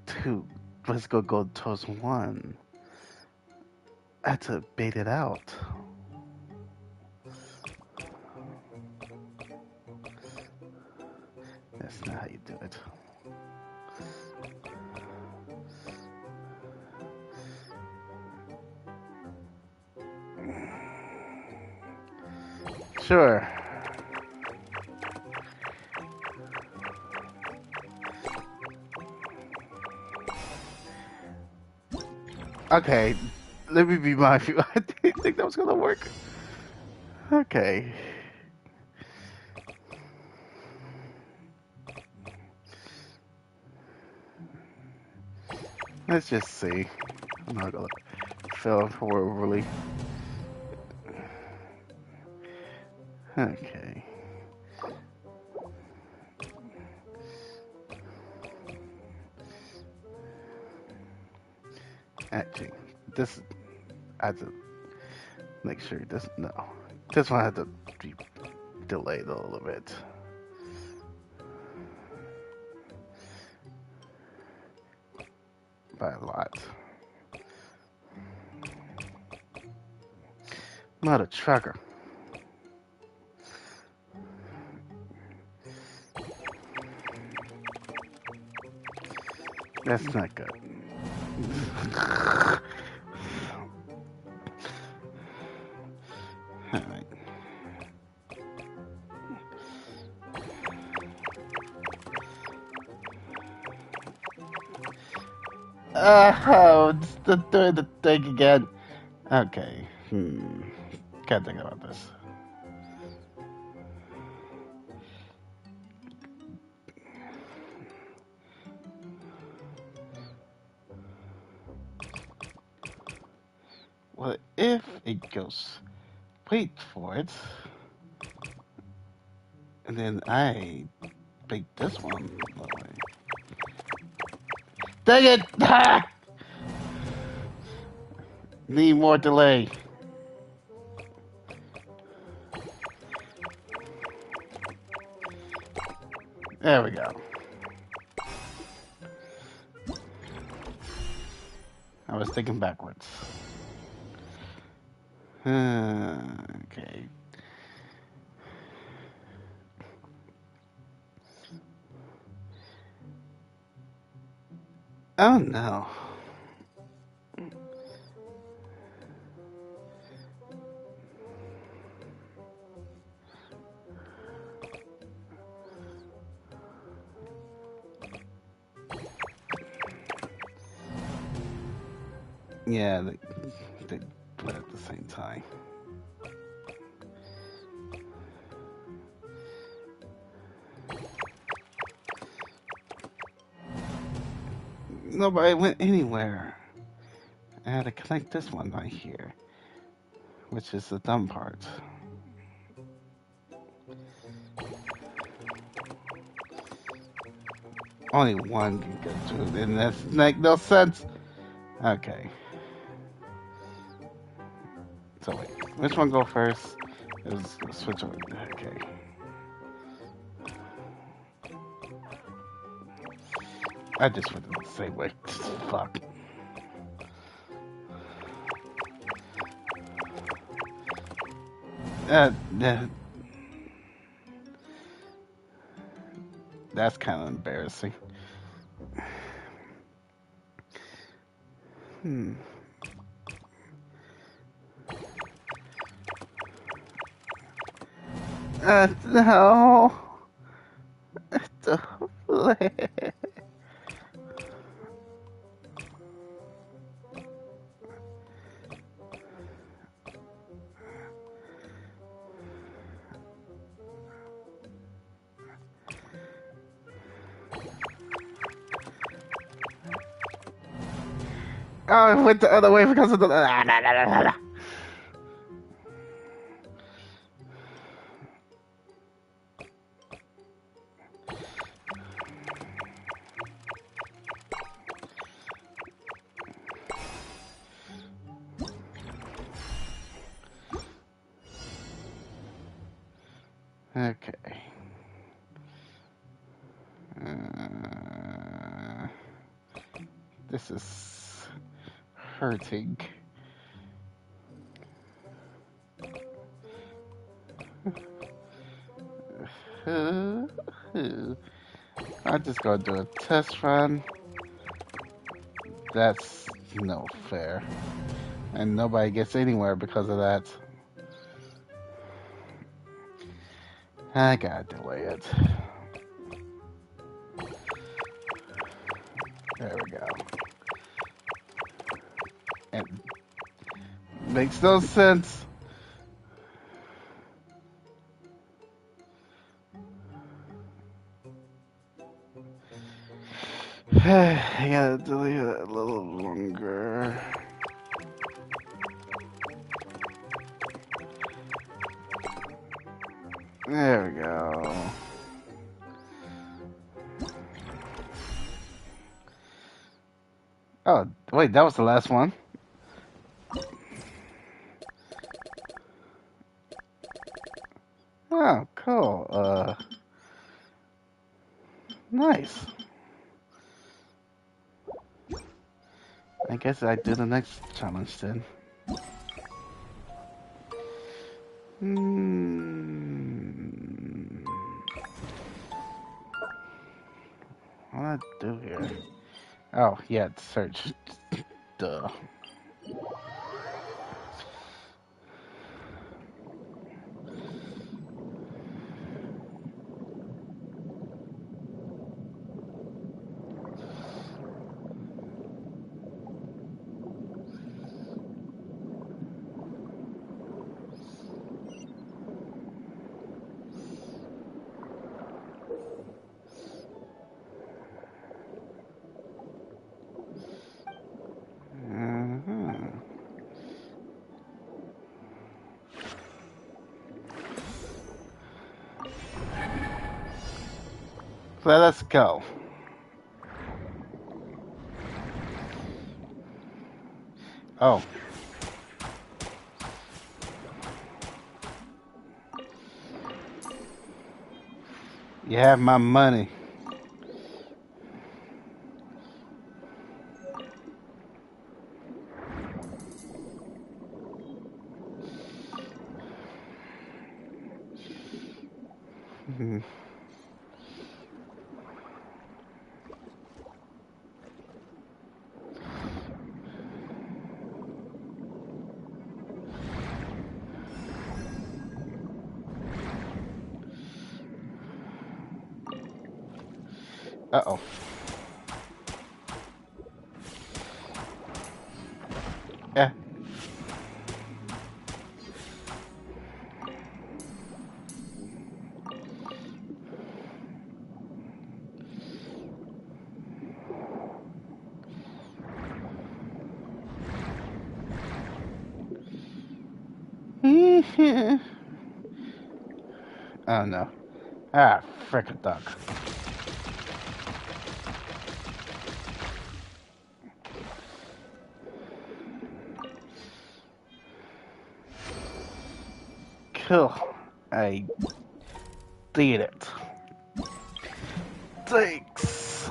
two. Let's go towards one. I had to bait it out. That's not how you do it. Sure. Okay, let me be mindful. I didn't think that was gonna work. Okay. Let's just see. I'm not gonna fail horribly. Okay. Actually, this I have to make sure this no. This one had to be delayed a little bit. By a lot. Not a trucker. That's not good. Alright. Oh, it's doing the thing again. Okay. Can't think about this. Well, if it goes, wait for it, and then I pick this one. Dang it! Ah! Need more delay. There we go. I was thinking backwards. Okay. Oh no. Yeah, they put at the same time. Nobody went anywhere. I had to connect this one right here, which is the dumb part. Only one can go to it, and that's make no sense. Okay. So wait, which one go first? It was switch over. Okay. I just went the same way. Fuck. Uh, uh, that's kind of embarrassing. No. Oh, I went the other way because of the. Okay. Uh, this is hurting. I'm just gonna do a test run. That's no fair. And nobody gets anywhere because of that. I gotta delay it. There we go. It makes no sense. I gotta delay it a little longer. There we go. Oh, wait, that was the last one. Oh, cool. Nice. I guess I do the next challenge then. What do I do here? Oh, yeah, search. Duh. So let's go. Oh. You have my money. Uh-oh. Yeah. Oh no. Ah, frickin' duck. Cool. I did it. Thanks.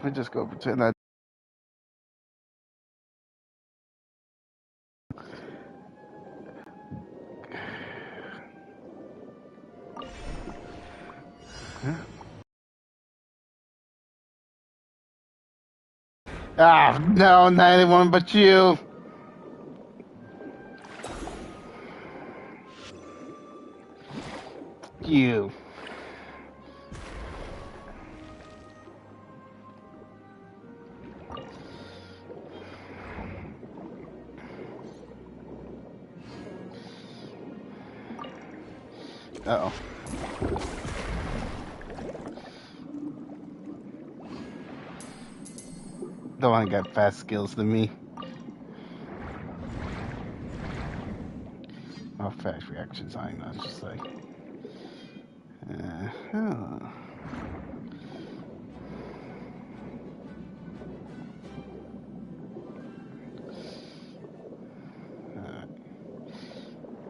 I just go pretend I. Ah, no, not anyone but you. You. Uh-oh. The one got fast skills than me. or fast reaction time, I should say. Uh-huh.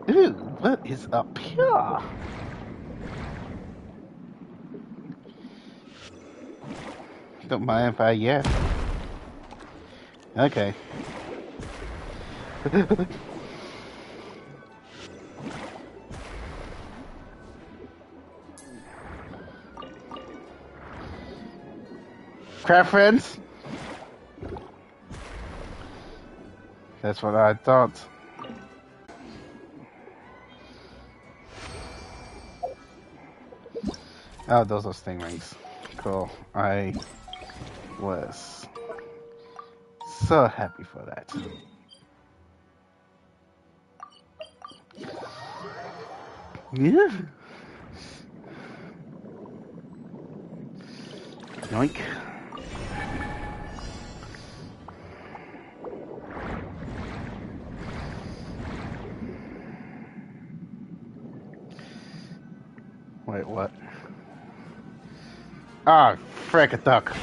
Ooh, what is up here? Don't mind if I yeah. Okay. Crab friends? That's what I thought. Oh, those are stingrays. Cool. I was so happy for that. Yeah. Yoink. Wait, what? Ah, frick, a duck.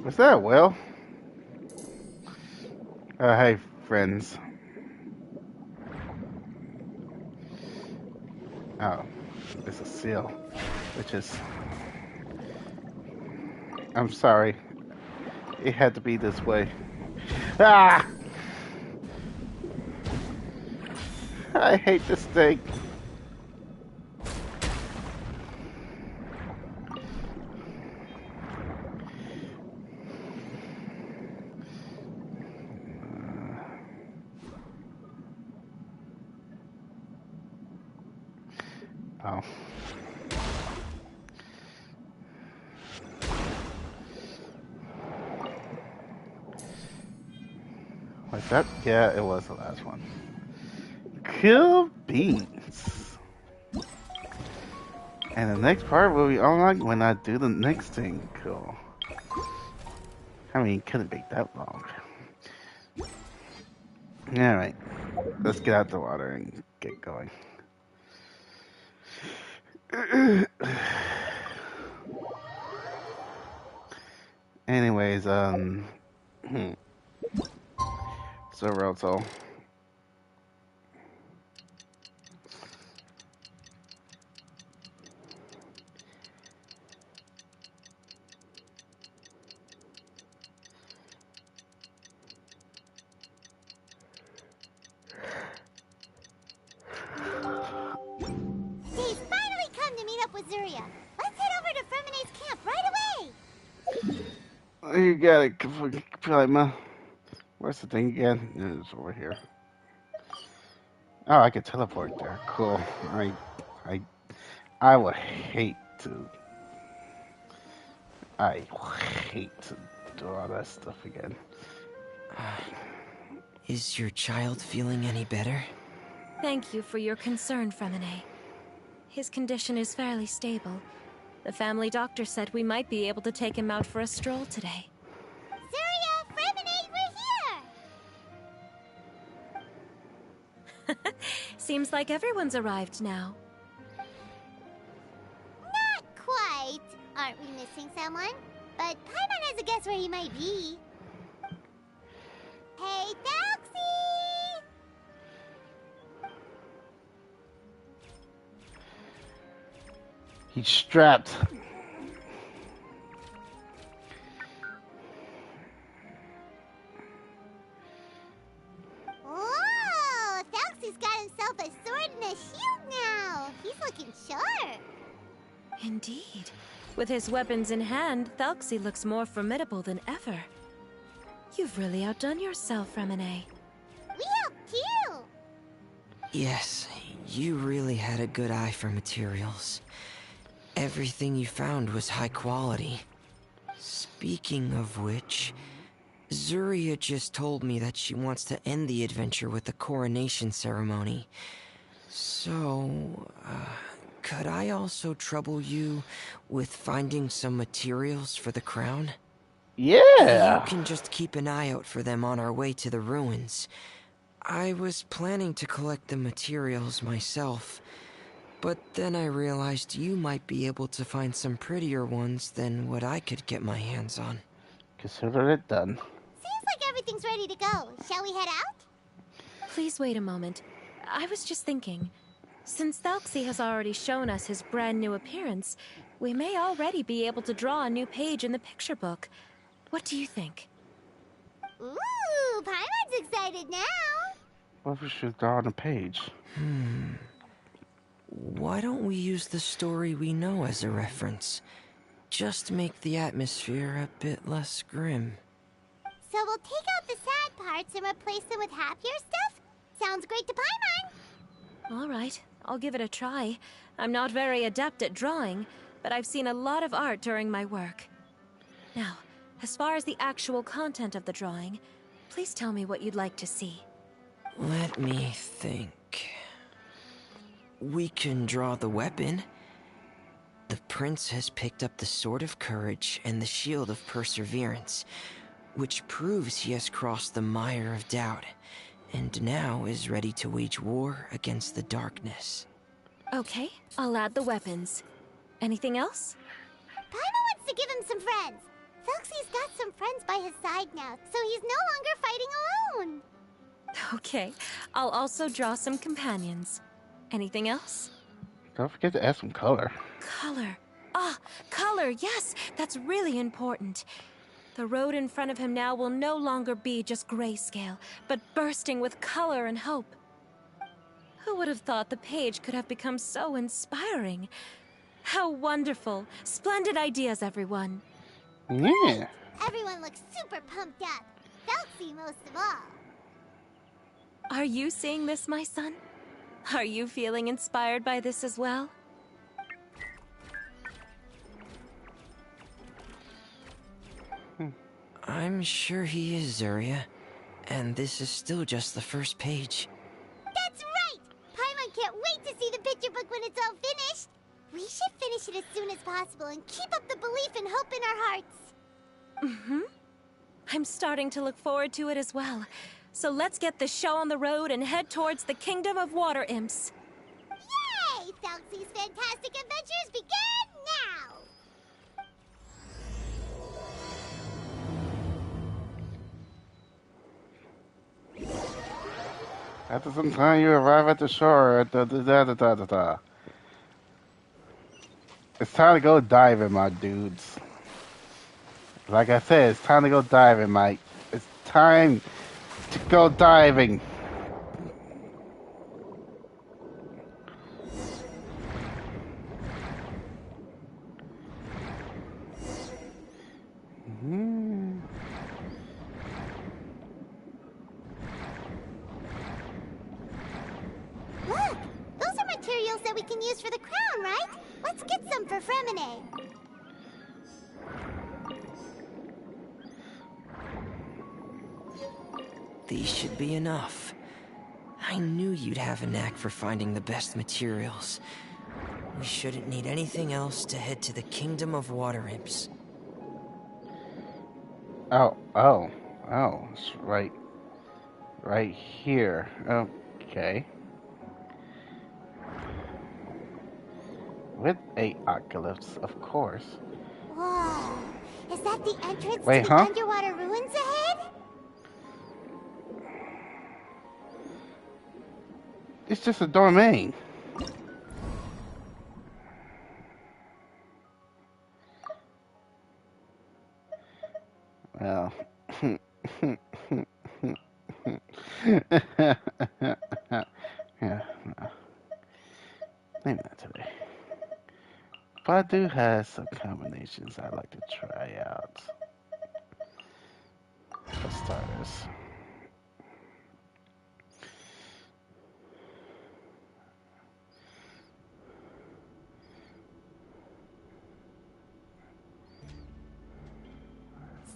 Was that a whale? Hey, friends. Oh, it's a seal, which is... I'm sorry. It had to be this way. Ah! I hate this thing. Oh. Was that? Yeah, it was the last one. Cool beans. And the next part will be unlocked when I do the next thing. Cool. I mean, it couldn't be that long. Alright. Let's get out the water and get going. Anyways, so Roto.
He's finally come to meet up with Zuria. Let's head over to Fermine's camp right away.
You got it, Kalima. Where's the thing again? It's over here. Oh, I can teleport there. Cool. I would hate to. I hate to do all that stuff again.
Is your child feeling any better?
Thank you for your concern, Fremine. His condition is fairly stable. The family doctor said we might be able to take him out for a stroll today.
Zuria, Fremine, we're here!
Seems like everyone's arrived now.
Not quite. Aren't we missing someone? But Paimon has a guess where he might be. Hey, Taxi!
He's strapped.
Whoa! Taxi's got himself a sword and a shield now. He's looking sharp.
Indeed. With his weapons in hand, Thalxi looks more formidable than ever. You've really outdone yourself, Fremine.
We helped you.
Yes, you really had a good eye for materials. Everything you found was high quality. Speaking of which, Zuria just told me that she wants to end the adventure with the coronation ceremony. So, could I also trouble you with finding some materials for the crown? You
Yeah.
can just keep an eye out for them on our way to the ruins. I was planning to collect the materials myself, but then I realized you might be able to find some prettier ones than what I could get my hands on.
Consider it done.
Seems like everything's ready to go. Shall we head out?
Please wait a moment. I was just thinking. Since Thalxi has already shown us his brand new appearance, we may already be able to draw a new page in the picture book. What do you think?
Ooh, Paimon's excited now.
What if we should draw on a page?
Why don't we use the story we know as a reference? Just make the atmosphere a bit less grim.
So we'll take out the sad parts and replace them with happier stuff? Sounds great to Paimon.
All right, I'll give it a try. I'm not very adept at drawing, but I've seen a lot of art during my work. Now, as far as the actual content of the drawing, please tell me what you'd like to see.
Let me think. We can draw the weapon. The prince has picked up the Sword of Courage and the Shield of Perseverance, which proves he has crossed the mire of doubt, and now is ready to wage war against the darkness.
Okay, I'll add the weapons. Anything else?
Paimon wants to give him some friends. Thalxi's got some friends by his side now, so he's no longer fighting alone.
Okay, I'll also draw some companions. Anything else?
Don't forget to add some color.
Color. Ah, color, yes, that's really important. The road in front of him now will no longer be just grayscale, but bursting with color and hope. Who would have thought the page could have become so inspiring? How wonderful. Splendid ideas, everyone.
Yeah.
Everyone looks super pumped up. Thalxi most of all.
Are you seeing this, my son? Are you feeling inspired by this as well?
I'm sure he is, Zarya. And this is still just the first page.
That's right! Paimon can't wait to see the picture book when it's all finished. We should finish it as soon as possible and keep up the belief and hope in our hearts.
Mm-hmm. I'm starting to look forward to it as well. So let's get the show on the road and head towards the Kingdom of Water Imps.
Yay! Thalxi's fantastic adventures begin now!
After some time, you arrive at the shore. It's time to go diving, my dudes. Like I said, it's time to go diving, Mike. It's time to go diving.
Look! Those are materials that we can use for the crown, right? Let's get some for Fremine.
These should be enough. I knew you'd have a knack for finding the best materials. We shouldn't need anything else to head to the Kingdom of Water Imps.
Oh, it's right here. Okay. With 8 octalyphs, of course.
Whoa! Is that the entrance
Wait,
to the
huh?
underwater ruins ahead?
It's just a domain. Well. Yeah, no. Maybe not today. But I do have some combinations I'd like to try out. For starters.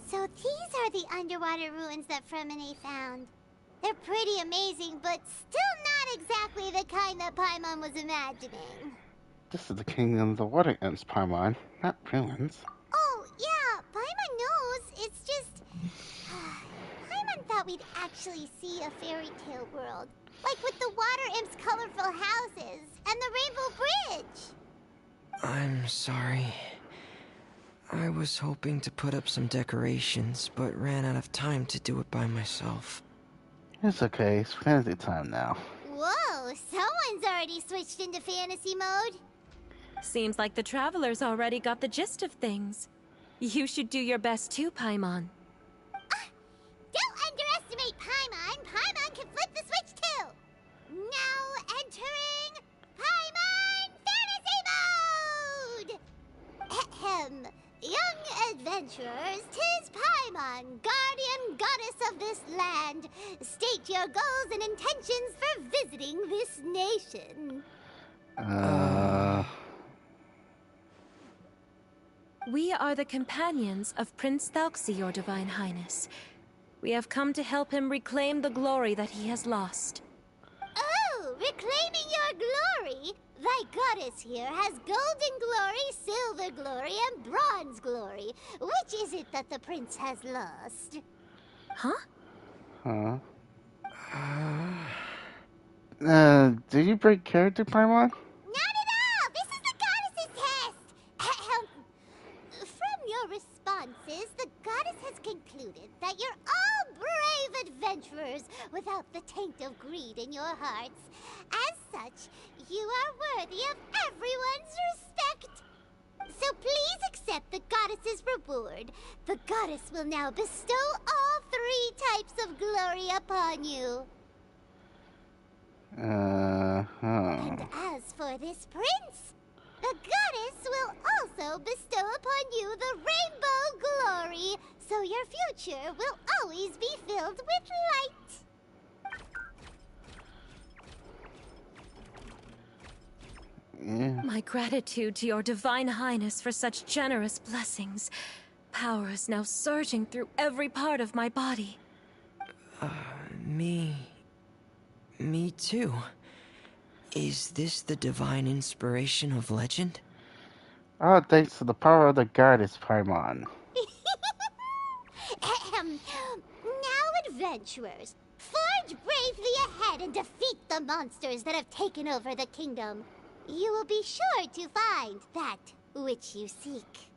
So these are the underwater ruins that Fremine found. They're pretty amazing, but still not exactly the kind that Paimon was imagining.
This is the kingdom of the water imps, Paimon, not ruins.
Oh, yeah, Paimon knows. It's just... Paimon thought we'd actually see a fairy tale world. Like with the water imps' colorful houses and the rainbow bridge.
I'm sorry. I was hoping to put up some decorations, but ran out of time to do it by myself.
It's okay, it's fantasy time now.
Whoa, someone's already switched into fantasy mode.
Seems like the travelers already got the gist of things. You should do your best too, Paimon.
Don't underestimate Paimon. Paimon can flip the switch too. Now entering Paimon Fantasy Mode! Ahem. Young adventurers, 'tis Paimon, guardian goddess of this land. State your goals and intentions for visiting this nation.
We are the companions of Prince Thalxi, your Divine Highness. We have come to help him reclaim the glory that he has lost.
Oh, reclaiming your glory? Thy goddess here has golden glory, silver glory, and bronze glory. Which is it that the prince has lost?
Huh?
Did you break character, Paimon?
Not at all! This is the goddess's test! Ahem. From your responses, the goddess has concluded that you're all brave adventurers without the taint of greed in your hearts. As such, you are worthy of everyone's respect. So please accept the goddess's reward. The goddess will now bestow all 3 types of glory upon you. And as for this prince, the goddess will also bestow upon you the rainbow glory, so your future will always be filled with light.
Yeah.
My gratitude to your Divine Highness for such generous blessings. Power is now surging through every part of my body.
Me too. Is this the divine inspiration of legend?
Oh, thanks to the power of the goddess, Paimon.
Ahem. Now, adventurers, forge bravely ahead and defeat the monsters that have taken over the kingdom. You will be sure to find that which you seek.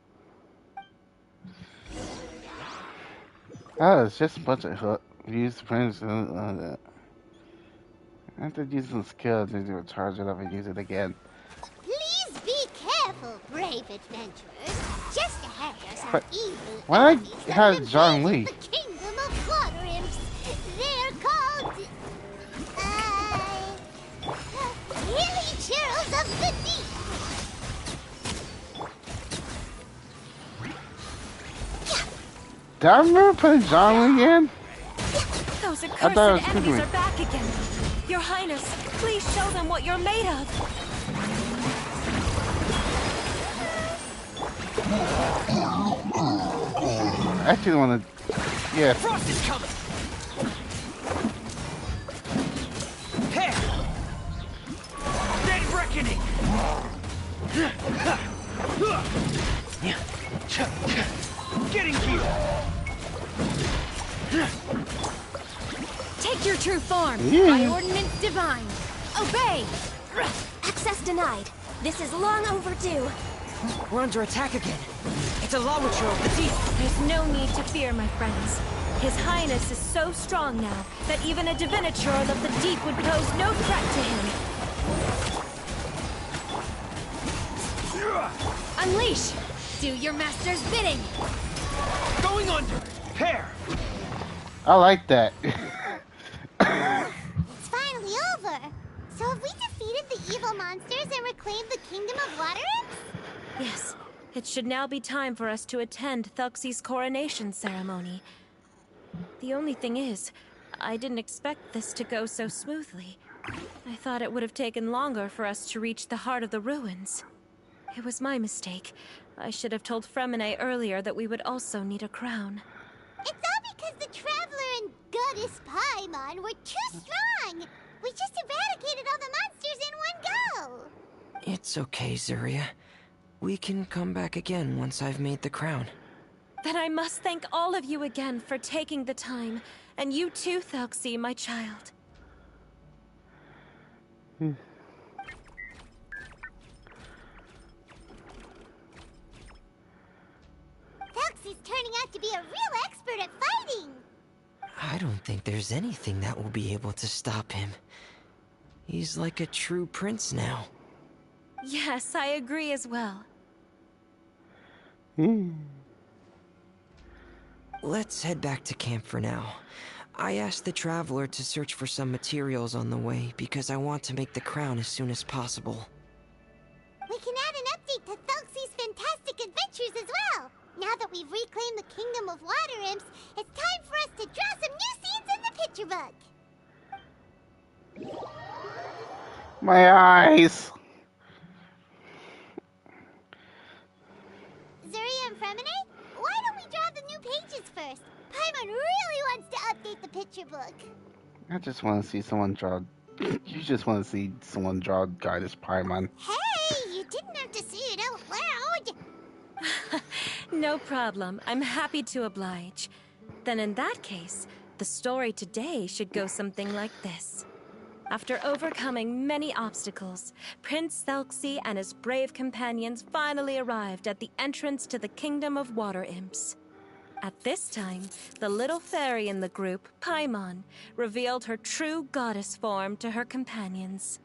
Oh, it's just a bunch of use friends. I have to use some skill to do a charge it up and use it again.
Please be careful, brave adventurers. Just ahead are some
But
evil
why
enemies
I
that
have
have
John
invaded
Lee?
the kingdom of water imps. They're called... Hilly Churls of the Deep.
Did I remember putting John Lee in?
Those
thought it
accursed
was
enemies
Pigment.
are back again. Your Highness, please show them what you're made of.
I actually want to. Yeah.
Frost is coming! Here! Dead reckoning! Getting here!
Take your true form.
Yeah.
By ordinance divine. Obey. Access denied. This is long overdue.
We're under attack again. It's a lavature of the deep.
There's no need to fear, my friends. His Highness is so strong now that even a diviniture of the deep would pose no threat to him.
Unleash. Do your master's bidding.
Going under! Pair!
I like that.
It's finally over. So have we defeated the evil monsters and reclaimed the kingdom of water imps?
Yes, it should now be time for us to attend Thalxi's coronation ceremony. The only thing is, I didn't expect this to go so smoothly. I thought it would have taken longer for us to reach the heart of the ruins. It was my mistake. I should have told Fremine earlier that we would also need a crown.
It's all because the Traveler and Goddess Paimon were too strong. We just eradicated all the monsters in one go.
It's okay, Zuria. We can come back again once I've made the crown.
Then I must thank all of you again for taking the time. And you too, Thelxie, my child.
Thelxie's turning out to be a real expert at fighting.
I don't think there's anything that will be able to stop him. He's like a true prince now.
Yes, I agree as well.
Let's head back to camp for now. I asked the traveler to search for some materials on the way because I want to make the crown as soon as possible.
We can add an update to Thelxie's fantastic adventures as well. Now that we've reclaimed the Kingdom of Water Imps, it's time for us to draw some new scenes in the picture book.
My eyes!
Zuria and Fremine, why don't we draw the new pages first? Paimon really wants to update the picture book.
I just want to see someone draw. You just want to see someone draw Goddess Paimon.
Hey, you didn't have to say it out loud.
No problem. I'm happy to oblige. Then in that case, the story today should go something like this. After overcoming many obstacles, Prince Thelxie and his brave companions finally arrived at the entrance to the Kingdom of Water Imps. At this time, the little fairy in the group, Paimon, revealed her true goddess form to her companions.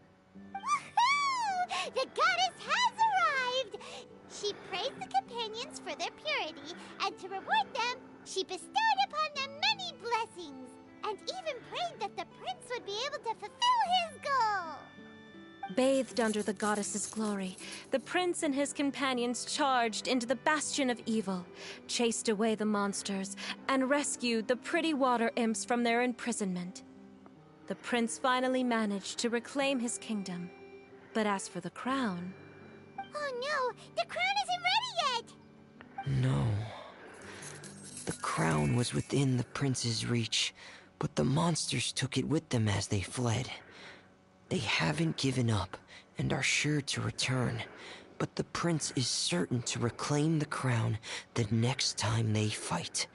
Woohoo! The goddess has arrived! She praised the companions for their purity, and to reward them, she bestowed upon them many blessings, and even prayed that the prince would be able to fulfill his goal.
Bathed under the goddess's glory, the prince and his companions charged into the bastion of evil, chased away the monsters, and rescued the pretty water imps from their imprisonment. The prince finally managed to reclaim his kingdom. But as for the crown...
Oh no, the crown isn't ready yet!
No. The crown was within the prince's reach, but the monsters took it with them as they fled. They haven't given up and are sure to return, but the prince is certain to reclaim the crown the next time they fight.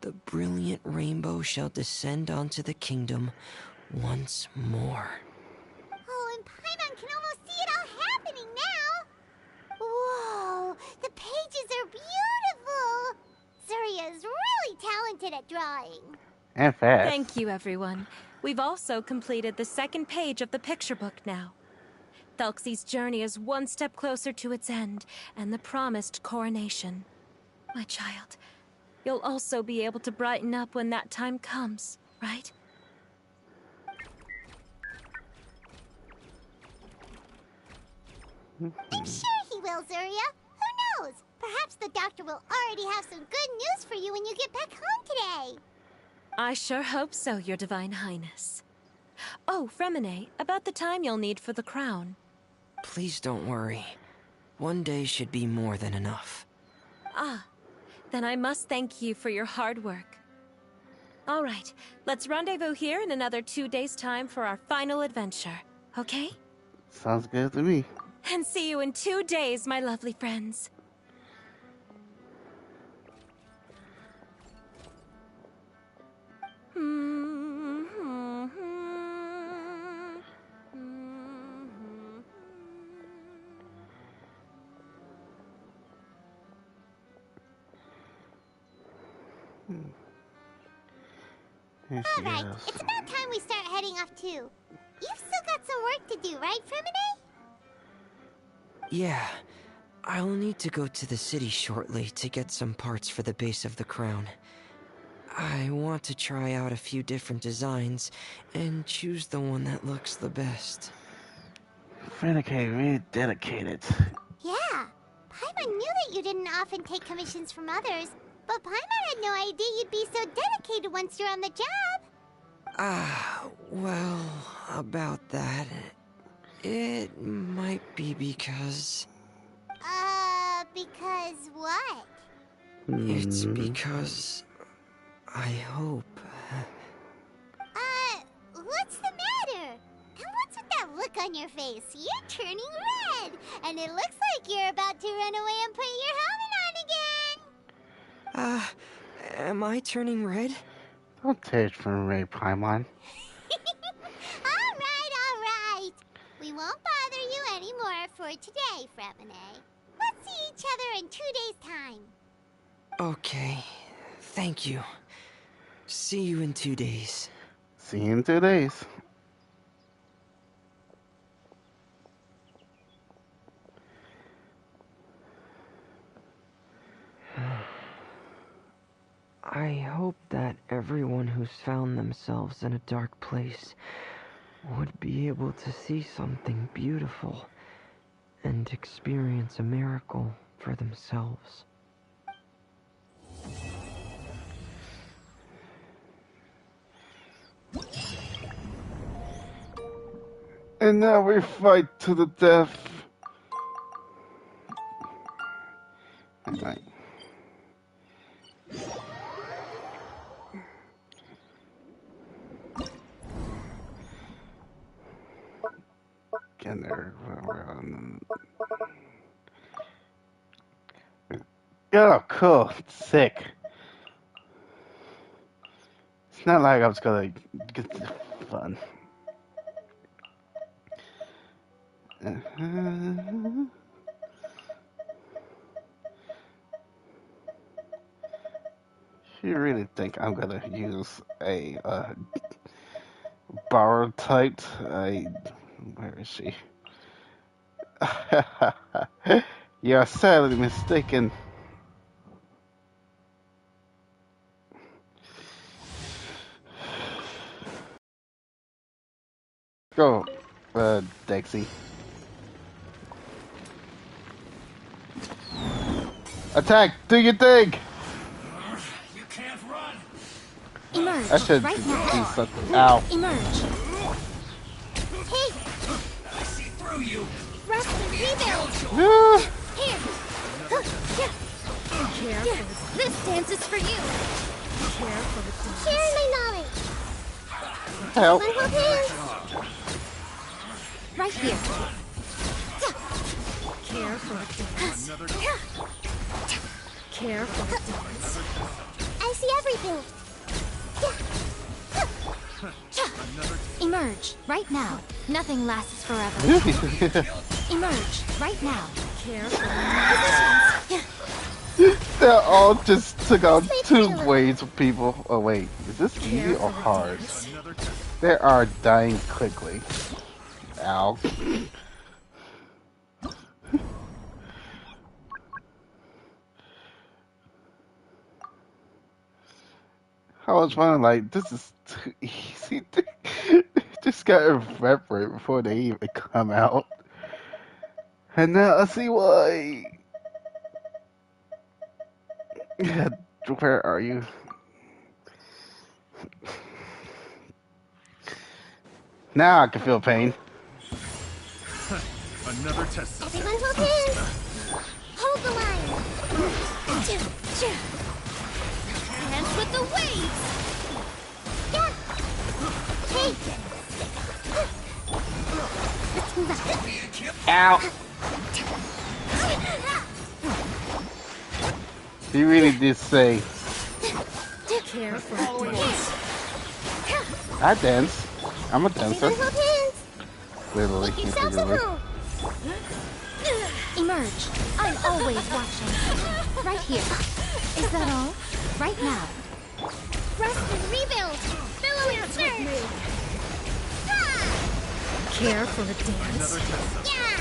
The brilliant rainbow shall descend onto the kingdom once more.
Oh, and Paimon can almost see it all happening now! Whoa, the pages are beautiful! Zuria is really talented at drawing.
And fast.
Thank you, everyone. We've also completed the second page of the picture book now. Thelxie's journey is one step closer to its end, and the promised coronation. My child, you'll also be able to brighten up when that time comes, right?
I'm sure he will, Zuria. Who knows? Perhaps the doctor will already have some good news for you when you get back home today.
I sure hope so, Your Divine Highness. Oh, Fremine, about the time you'll need for the crown.
Please don't worry. One day should be more than enough.
Ah, then I must thank you for your hard work. All right, let's rendezvous here in another 2 days' time for our final adventure, okay?
Sounds good to me.
And see you in 2 days, my lovely friends.
Here she
Alright,
goes.
it's about time we start heading off too. You've still got some work to do, right, Fremine?
Yeah, I'll need to go to the city shortly to get some parts for the base of the crown. I want to try out a few different designs and choose the one that looks the best.
Frenike, really dedicated.
Yeah, Paimon knew that you didn't often take commissions from others, but Paimon had no idea you'd be so dedicated once you're on the job.
Well, about that, it might be because...
Because what?
It's because... I hope...
What's the matter? And what's with that look on your face. You're turning red. And it looks like you're about to run away and put your helmet on again.
Am I turning red?
Don't take from Ray Paimon.
All right. We won't bother you anymore for today, Fremine. Let's see each other in 2 days' time.
Okay. Thank you. See you in 2 days.
See you in 2 days.
I hope that everyone who's found themselves in a dark place would be able to see something beautiful and experience a miracle for themselves.
And now we fight to the death. Alright. Get there. Oh, cool. Sick. It's not like I was gonna get fun. You really think I'm gonna use a borrowed type? Where is she? You're sadly mistaken. Go, Dexy. Attack! Do your thing!
You can't run!
Emerge
I should
right
do
now.
something. Ow.
Emerge.
Hey,
I see through you!
rest and rebuild.
Ah,
Here. Here. This dance is for you. Share my knowledge.
help.
My hold hands.
Right here.
Care for a dance. Care for a dance. I see everything.
Emerge, right now. Nothing lasts forever. Emerge, right now.
Care for
They all just took on two waves of people. Oh wait, is this easy or hard? They are dying quickly. Ow. I was wondering, like, this is too easy. Just got evaporated before they even come out. And now I see why. Yeah, where are you? Now I can feel pain.
Another test.
everyone hold hands. Hold the line. Hands with the waves. Yeah. Hey.
Ow! He really did say,
Care for a dance.
I dance. I'm a dancer.
Everyone hold hands.
Literally,
Make yourselves at
figuratively.
home.
Emerge. I'm always watching. Right here. Is that all? Right now.
Rest and rebuild. Billow and surge. Ha!
Care for a dance.
Yeah.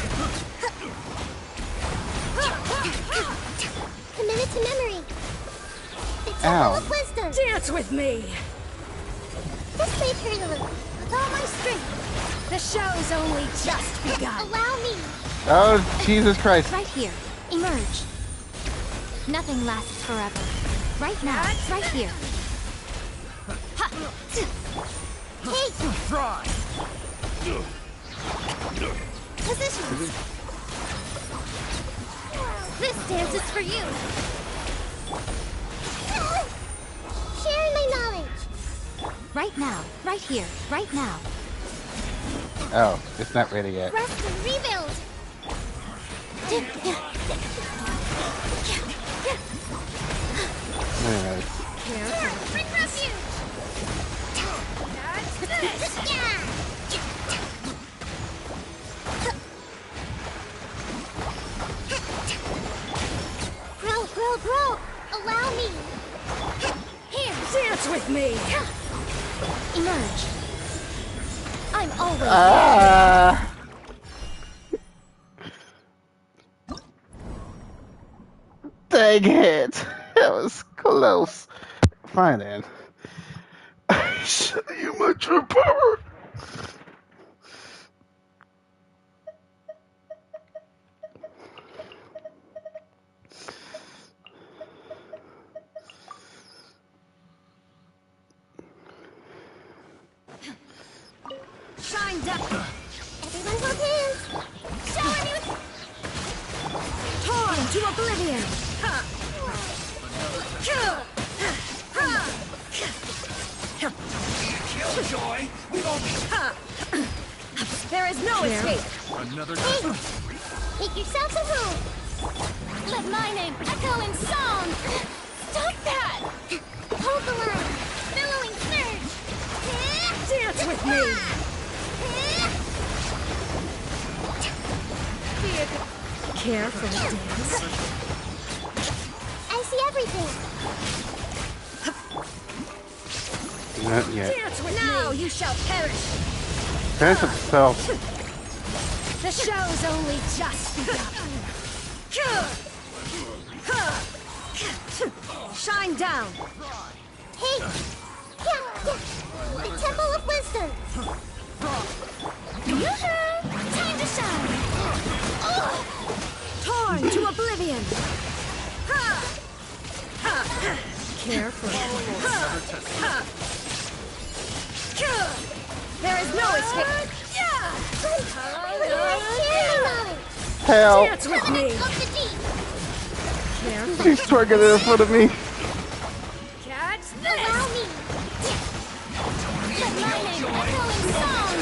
Committed to memory. The temple
Ow.
of wisdom.
Dance with me.
This way, Pergola. With all my strength.
The show's only just begun.
Allow me.
Oh, Jesus Christ.
Right here. Emerge. Nothing lasts forever. Right now. Right here.
Hey,
Try!
positions. This dance is for you. Sharing my knowledge.
Right now. Right here. Right now.
Oh, it's not ready yet.
Rest and rebuild.
Anyways.
Bring refuge. Yeah. Bro, allow me. Here,
Dance with me!
Emerge. I'm always
Dang it! That was close. Fine then. I show you my true power.
Shine down!
Everyone hold hands. Shower me with...
Torn to oblivion!
Killjoy! We only...
There is no escape!
Another...
Make yourself a room.
Let my name echo in song. Stop that!
Hold the line. Billowing surge.
Dance with me! Careful, dance.
I see everything.
Not yet.
Dance with now you shall perish!
Dance itself.
The show's only just begun. Shine down!
Hey. The Temple of Wisdom.
Yoo-hoo! Time to shine.
Torn to oblivion! Careful. There is no escape!
Help!
Dance with me!
Of the deep.
Careful.
She's twerking it in front of me.
Catch
Allow me.
Let my name echo in song.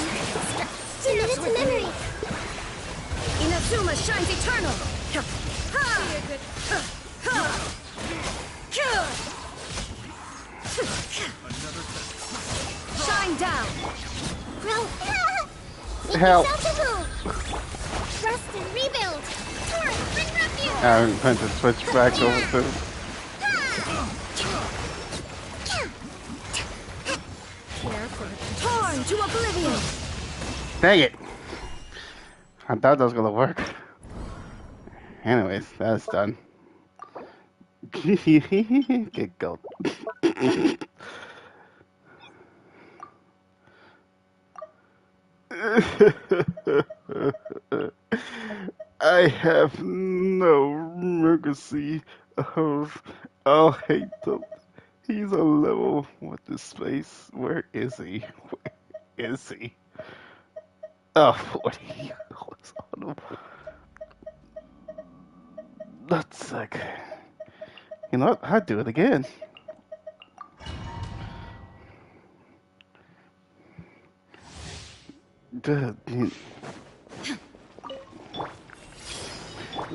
Commit it to memory.
Inazuma shines eternal! Shine down!
Bro. Make
Help.
yourself a room. Rest and rebuild. Torn, bring refuge.
I'm going to switch back over to.
Careful. Torn to oblivion!
Dang it! I thought that was gonna work. Anyways, that's done. Get go. I have no mercy of. I'll hate them. He's a level with the space. Where is he? Where is he? Oh, 40 was on him. That's sick. You know what? I'd do it again. Dude,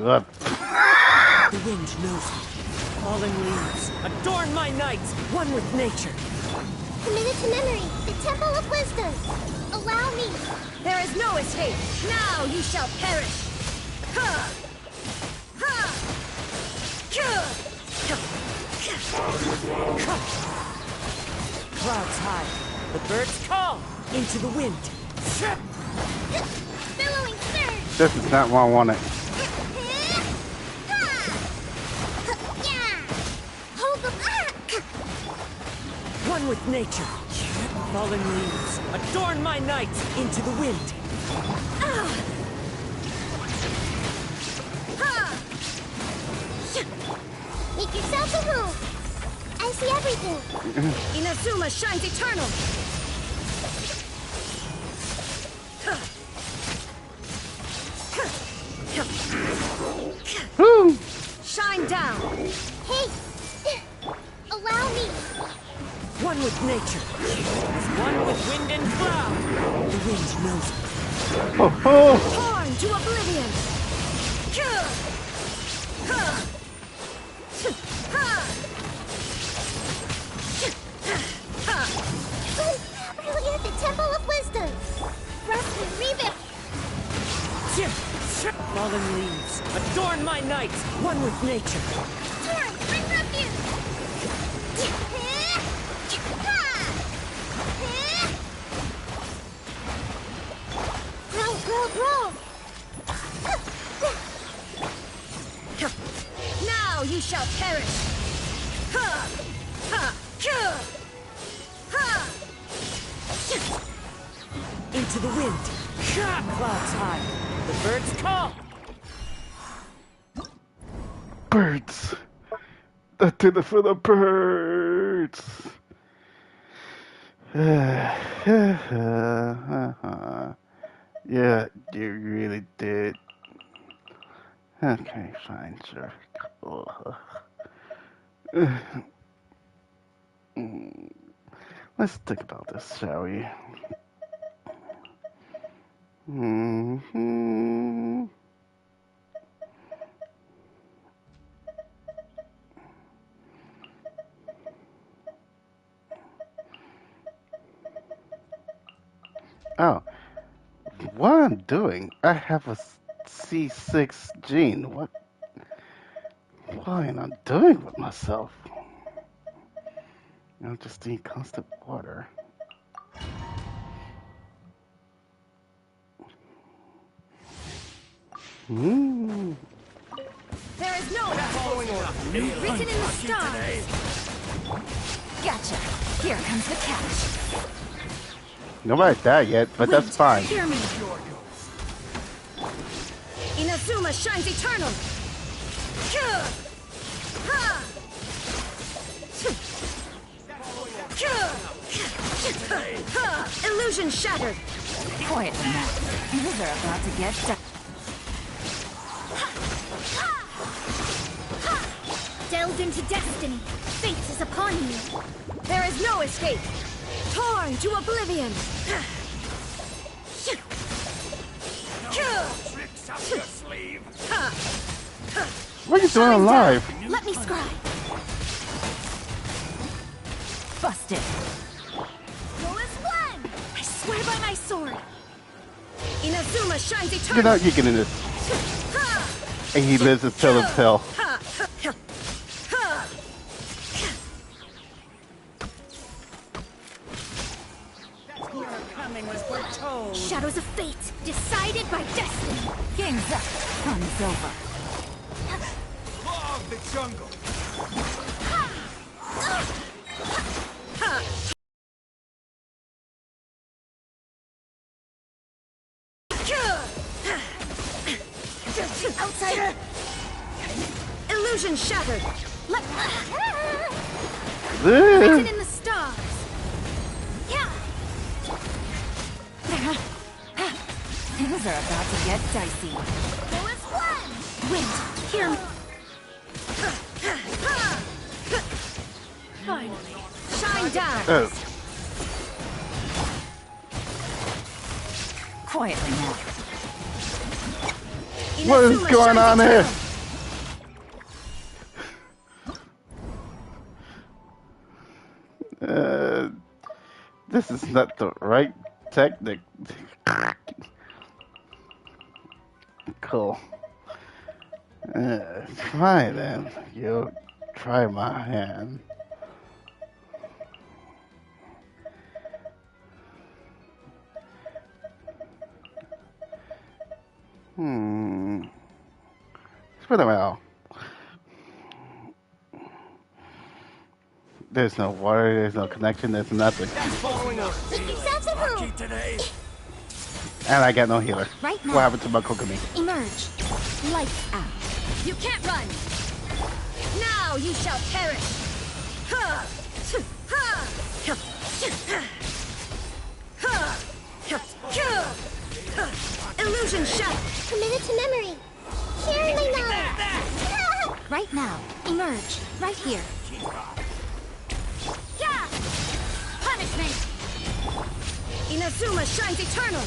Ugh.
The wind knows it. Falling leaves, adorn my nights, one with nature.
Commit it to memory. The Temple of Wisdom. Allow me.
There is no escape! Now you shall perish!
Clouds high, the birds call, into the wind.
Billowing surge.
This is not what I wanted.
Yeah. Hold the...
One with nature. Falling leaves, adorn my nights, into the wind.
Make yourself a room. I see everything.
Inazuma shines eternal!
Woo!
Shine down!
Hey. Allow me.
One with nature. One with wind and cloud. The wind knows it.
Oh, oh.
Torn to oblivion!
Brilliant, the Temple of Wisdom! Rest and rebuild!
Fallen leaves, adorn my nights, one with nature.
Torn, bring refuge! Grow, grow, grow!
Now you shall perish!
Into the wind. Clouds high. The birds call.
Birds. I did it for the birds. Yeah, you really did. Okay, fine, sure. Let's think about this, shall we? Oh, what I'm doing? I have a C6 gene. What am I doing with myself? I just need constant water.
There is no written in the stars.
Gotcha. Here comes the catch.
Nobody died yet, but that's fine.
Hear me. Inazuma shines eternal. Illusion shattered.
Quiet now. These are about to get done.
Delved into destiny. Fate is upon you.
There is no escape. Torn to oblivion.
Tricks up your sleeve.
What are you doing alive?
Let me scribe.
Busted.
Go as one.
I swear by my sword. Inazuma shines
Get
eternal.
out, you get in this. And he lives to tell his tale.
Shadows of fate, decided by destiny.
Game's up. Fun's over.
Law of the jungle.
Outside. Illusion shattered. Written in the stars.
Yeah.
Things are about to get dicey.
Go as one.
Wind, hear me.
Finally. Shine down.
Oh,
Quietly now.
what is
Inazuma
going
shines
on here?
eternal.
This is not the right technique. Cool. Fine then. You try my hand. It's been a while. There's no water, there's no connection, there's nothing.
Following us.
Yourselves a room.
Lucky today.
And I got no healer.
Right now.
What happened to my Kokumi?
Emerge. Lights out.
You can't run. Now you shall perish. Illusion shattered.
Committed to memory. Sharing my knowledge.
Right now. Emerge. Right here.
Yeah. Punishment.
Inazuma shines eternal.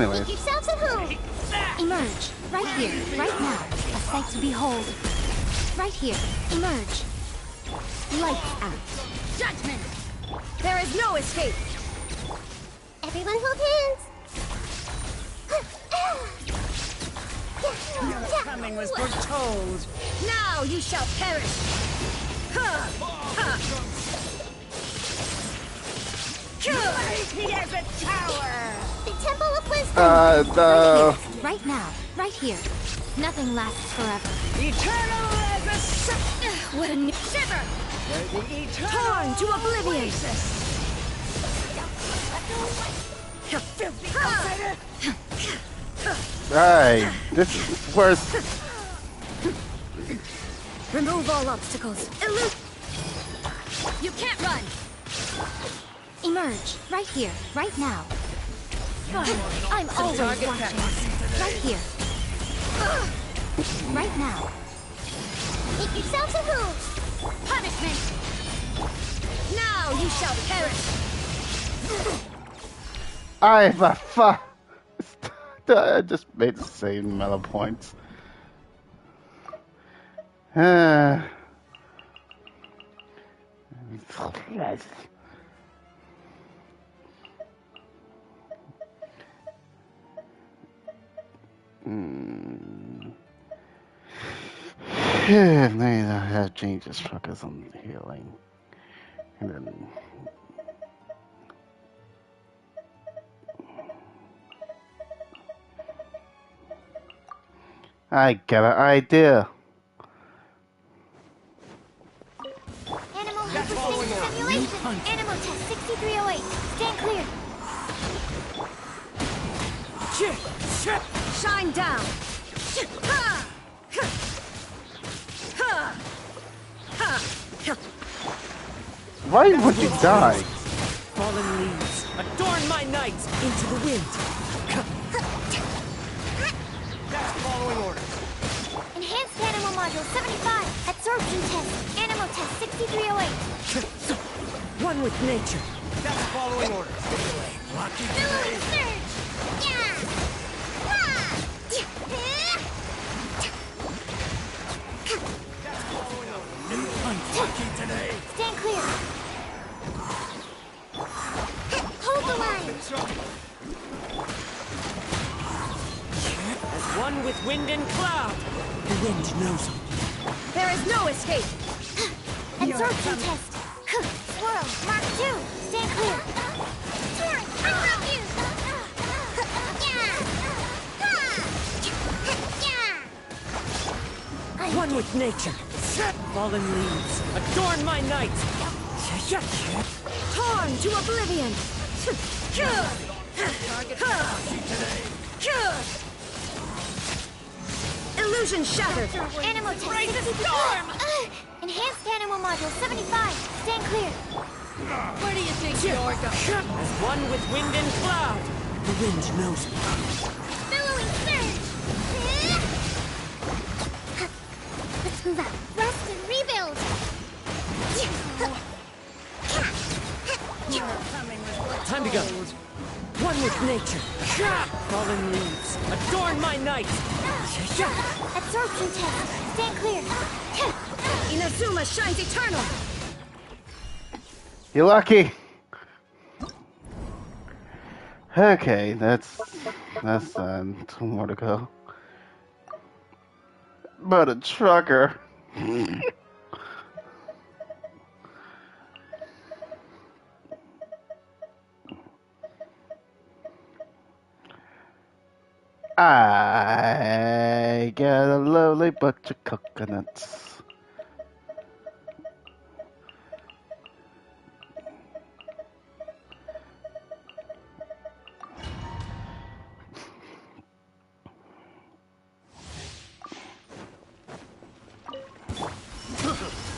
Anyways.
Make yourselves a home.
Emerge. Right here. Right now. A sight to behold. Right here. Emerge.
Lights out.
Judgment.
There is no escape.
Everyone hold hands.
Your coming was foretold.
Now you shall perish.
He has a tower.
The Temple of Wisdom.
No.
Right now. Right here. Nothing lasts forever.
Eternal as a
What a new shiver!
the eternal
Torn to oblivion!
Hey, this is worse.
Remove all obstacles. You can't run!
Emerge. Right here. Right now. I'm always watching. Right here. Right now.
Make yourselves a home.
Punishment! Now you shall perish!
I just made the same amount of points. Yes. Maybe I have changed this focus on healing. And then I got an idea.
Animal hyperspace simulation. Animal test 6308. Stand clear.
Shine down!
Why would you die?
fallen leaves adorn my night into the wind. That's following orders.
Enhanced Animal Module 75. Absorption test. Animal test 6308.
One with nature. That's following orders.
Billowing surge. Yeah. Ha. Stand clear. Hold the line.
As one with wind and cloud. The wind knows me.
There is no escape!
Absorption test. Swirl. Mark 2. Stand clear. Torn. Unrefused. Yeah. Ha. Yeah.
One with nature. Fallen leaves adorn my night.
Torn to oblivion! Illusion shattered!
Animal test 63. Enhanced Animal Module 75. Stand clear.
Where do you think you're going?
As one with wind and cloud. The wind knows me.
Billowing surge. Let's move out. Rest and rebuild.
Time to go. One with nature. Fallen leaves adorn my night.
Absorption test. Stand clear.
Inazuma shines eternal!
You're lucky. Okay, that's 2 more to go. But a trucker. I got a lovely bunch of coconuts.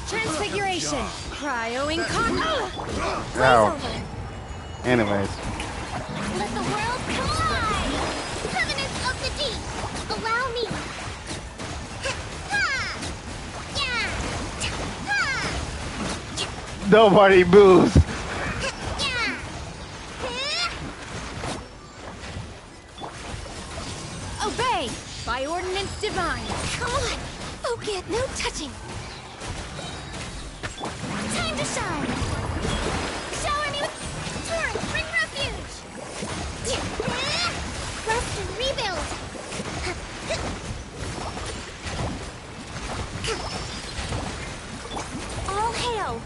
Transfiguration! Cryo-incarnate!
Ow. Anyways.
Let the world collide! Covenants of the deep! Allow me! Ha! Yeah! Ha!
Nobody moves.
Yeah!
By ordinance divine.
Come on! Focus, no touching! Time to shine! Shower me with torrent, bring refuge!
Rest and rebuild.
All hail!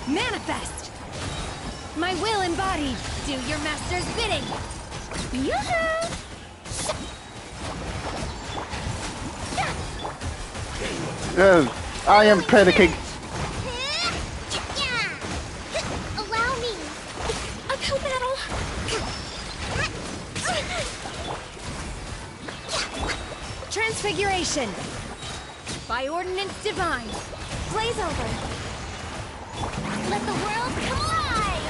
Manifest! My will embodied. Do your master's bidding.
Yoo-hoo!
I am panicking.
Yeah. Allow me.
A co-battle!
Transfiguration. By ordinance divine. Blaze over.
Let the world come alive!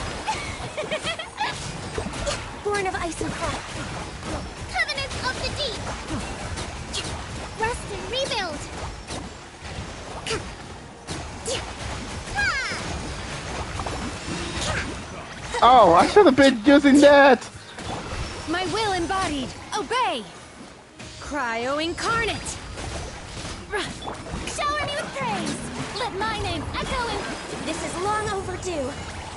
Born of ice and frost.
Covenants of the deep. Rest and rebuild.
Oh, I should have been using that.
My will embodied. Obey. Cryo incarnate.
Shower me with praise! Let my name echo in...
This is long overdue.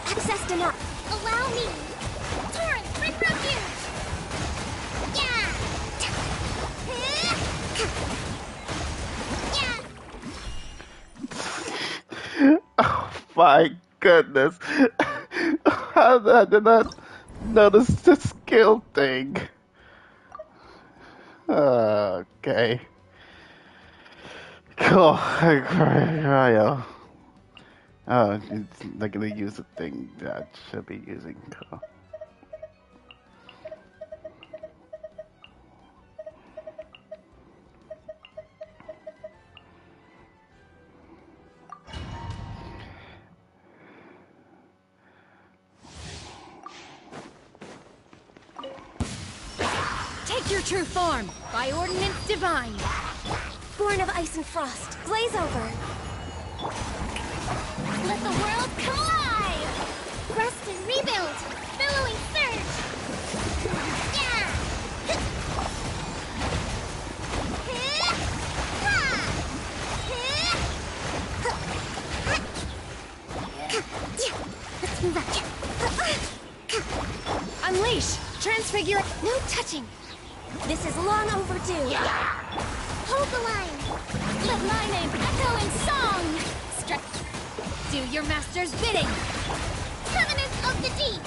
Access denied.
Allow me. Torrent, bring refuge. Yeah. Yeah.
Oh my goodness. How did I not notice the skill thing? Okay. Cool. Cryo. Oh, it's not gonna use the thing that I should be using. Cool.
Take your true form. By ordinance divine. Born of ice and frost. Blaze over.
Let the world come alive!
Rest and rebuild. Billowing surge. Yeah.
Let's move out.
Unleash. Transfigure.
No touching!
This is long overdue.
Hold the line.
Let my name echo in song!
Do your master's bidding.
Covenants of the deep.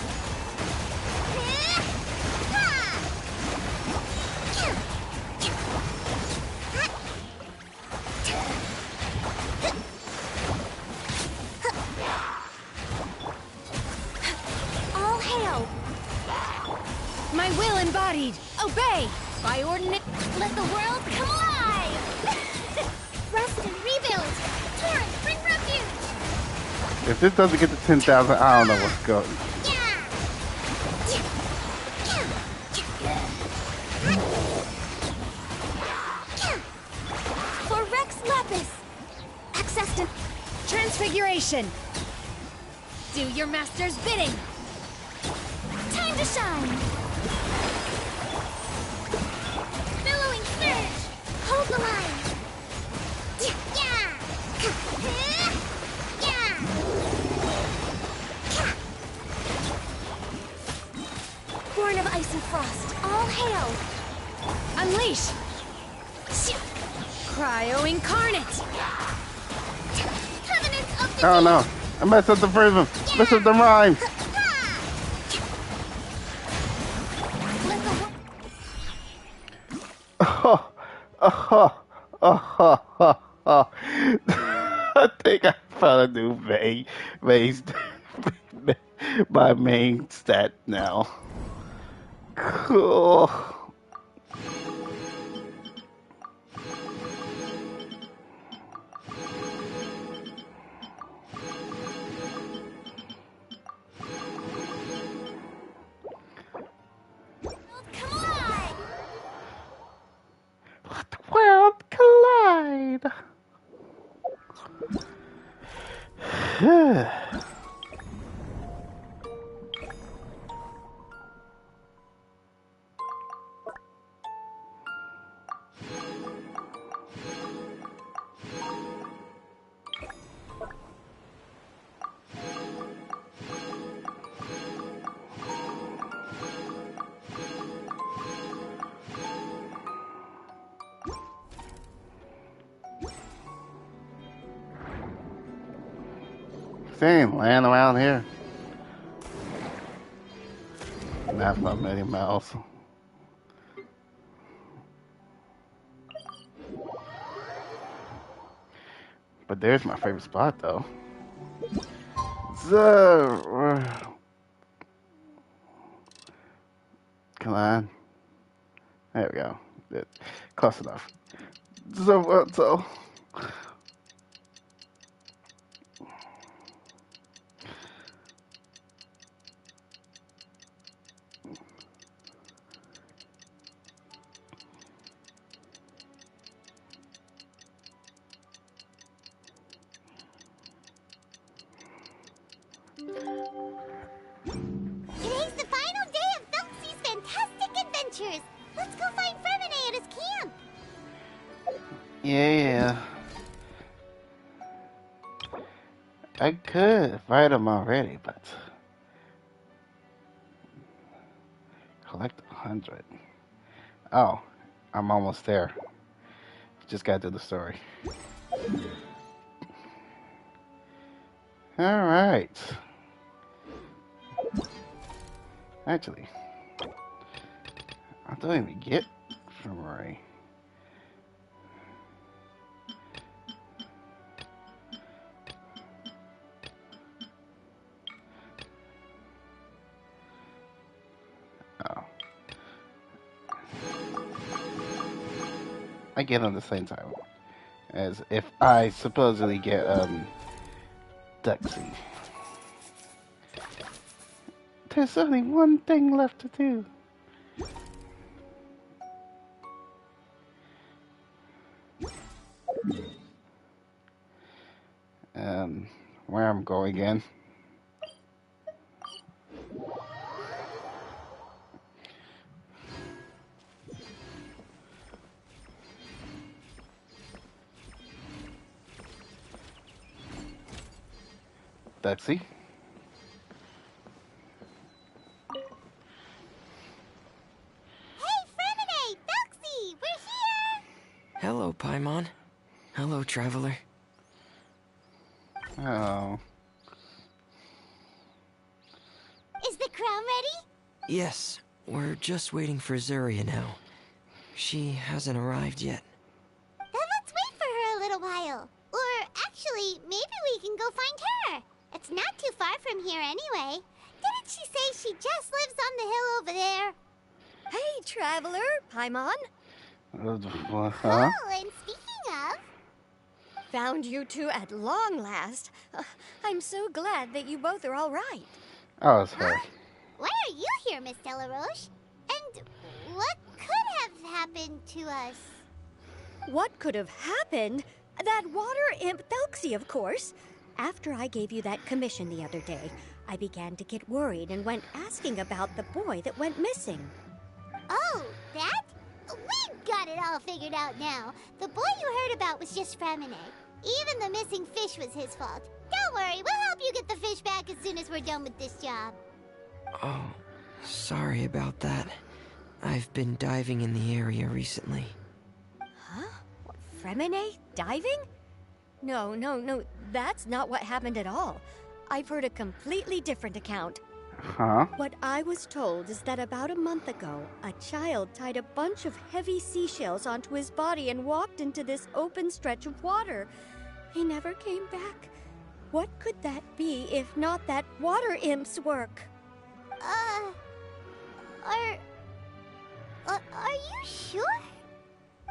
All hail. My will embodied. Obey. By ordinance.
Let the world come alive!
Rest and rebuild. Torrent, bring refuge.
If this doesn't get to 10,000, I don't know what's going.
Yeah.
For Rex Lapis. Access to transfiguration. Do your master's bidding.
Time to shine!
Billowing surge. Hold the line. Yeah. Yeah.
Born of ice and frost. All hail. Unleash. Cryo incarnate.
Covenants of the
Oh no, I messed up the rhythm. Messed up the rhyme.
Let the world.
Oh, oh, oh, oh, oh, oh. I think I found a new base, my main stat now. Cool.
Come alive!
Let the world collide. They ain't land around here. Not about Minnie Mouse. But there's my favorite spot, though. So, come on. There we go. Close enough. So.
Today's the final day of Phelpsy's fantastic adventures. Let's go find Fremine at his camp.
Yeah. I could fight him already, but collect 100. Oh, I'm almost there. Just gotta do the story. Alright. Actually, I don't even get from Ray. Oh. I get them the same time as if I supposedly get Duxie. There's only one thing left to do. Where I'm going again. Duxie.
Hello, Paimon. Hello, traveler.
Oh.
Is the crown ready?
Yes, we're just waiting for Zuria now. She hasn't arrived yet.
Then let's wait for her a little while. Or actually, maybe we can go find her. It's not too far from here anyway. Didn't she say she just lives on the hill over there?
Hey, traveler, Paimon.
Huh?
Oh, and speaking of...
Found you two at long last. I'm so glad that you both are all right.
Oh, it's her.
Why are you here, Miss Delaroche? And what could have happened to us?
What could have happened? That water imp Thelxie, of course. After I gave you that commission the other day, I began to get worried and went asking about the boy that went missing.
Oh, that? We've got it all figured out now. The boy you heard about was just Fremine. Even the missing fish was his fault. Don't worry, we'll help you get the fish back as soon as we're done with this job.
Oh, sorry about that. I've been diving in the area recently.
Huh? What, Fremine? Diving? No, that's not what happened at all. I've heard a completely different account.
Huh?
What I was told is that about a month ago, a child tied a bunch of heavy seashells onto his body and walked into this open stretch of water. He never came back. What could that be if not that water imp's work?
Are you sure?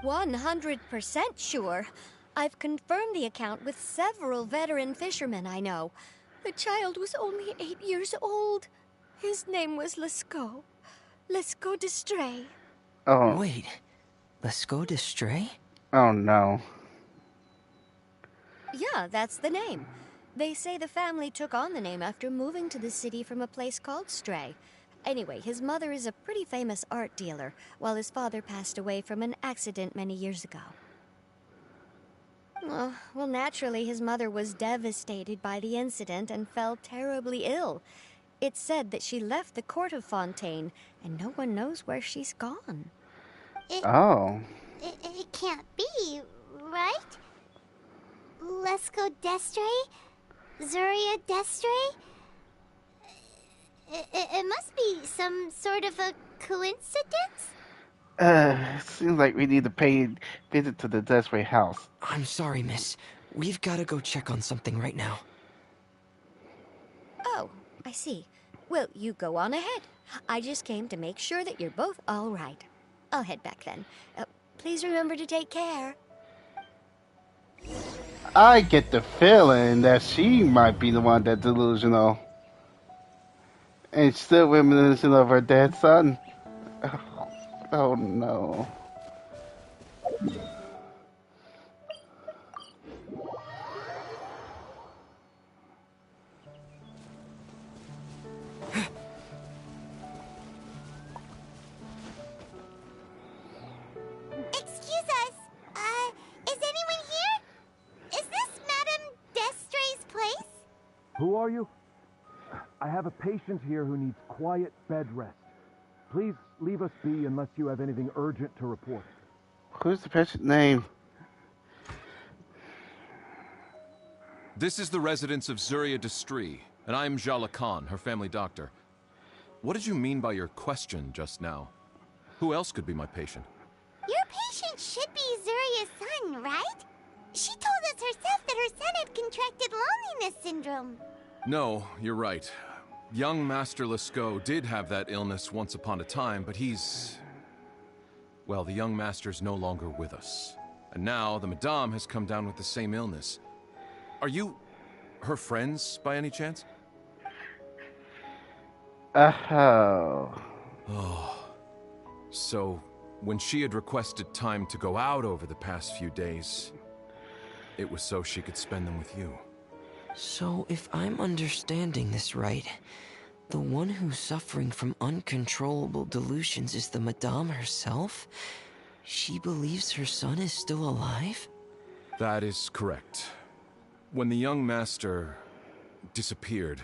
100% sure. I've confirmed the account with several veteran fishermen I know. The child was only 8 years old. His name was Lescaut. Lescaut d'Estray.
Oh.
Wait, Lescaut d'Estray?
Oh no.
Yeah, that's the name. They say the family took on the name after moving to the city from a place called Stray. Anyway, his mother is a pretty famous art dealer, while his father passed away from an accident many years ago. Well, naturally, his mother was devastated by the incident and fell terribly ill. It's said that she left the court of Fontaine, and no one knows where she's gone.
Oh.
It can't be, right? Lescaut d'Estray? Zuria Destre? It must be some sort of a coincidence?
Seems like we need to pay a visit to the Desiree house.
I'm sorry, miss. We've got to go check on something right now.
Oh, I see. Well, you go on ahead. I just came to make sure that you're both all right. I'll head back then. Please remember to take care.
I get the feeling that she might be the one that's delusional. And still reminiscent of her dead son. Oh no.
Excuse us. Is anyone here? Is this Madame Destre's place?
Who are you? I have a patient here who needs quiet bed rest. Please leave us be unless you have anything urgent to report.
Who's the patient's name?
This is the residence of Zuria Destre, and I'm Jala Khan, her family doctor. What did you mean by your question just now? Who else could be my patient?
Your patient should be Zuria's son, right? She told us herself that her son had contracted loneliness syndrome.
No, you're right. Young Master Lescaut did have that illness once upon a time, but he's... Well, the young master's no longer with us. And now the Madame has come down with the same illness. Are you her friends, by any chance?
Oh.
Oh. So, when she had requested time to go out over the past few days, it was so she could spend them with you.
So, if I'm understanding this right, the one who's suffering from uncontrollable delusions is the Madame herself? She believes her son is still alive?
That is correct. When the young master disappeared,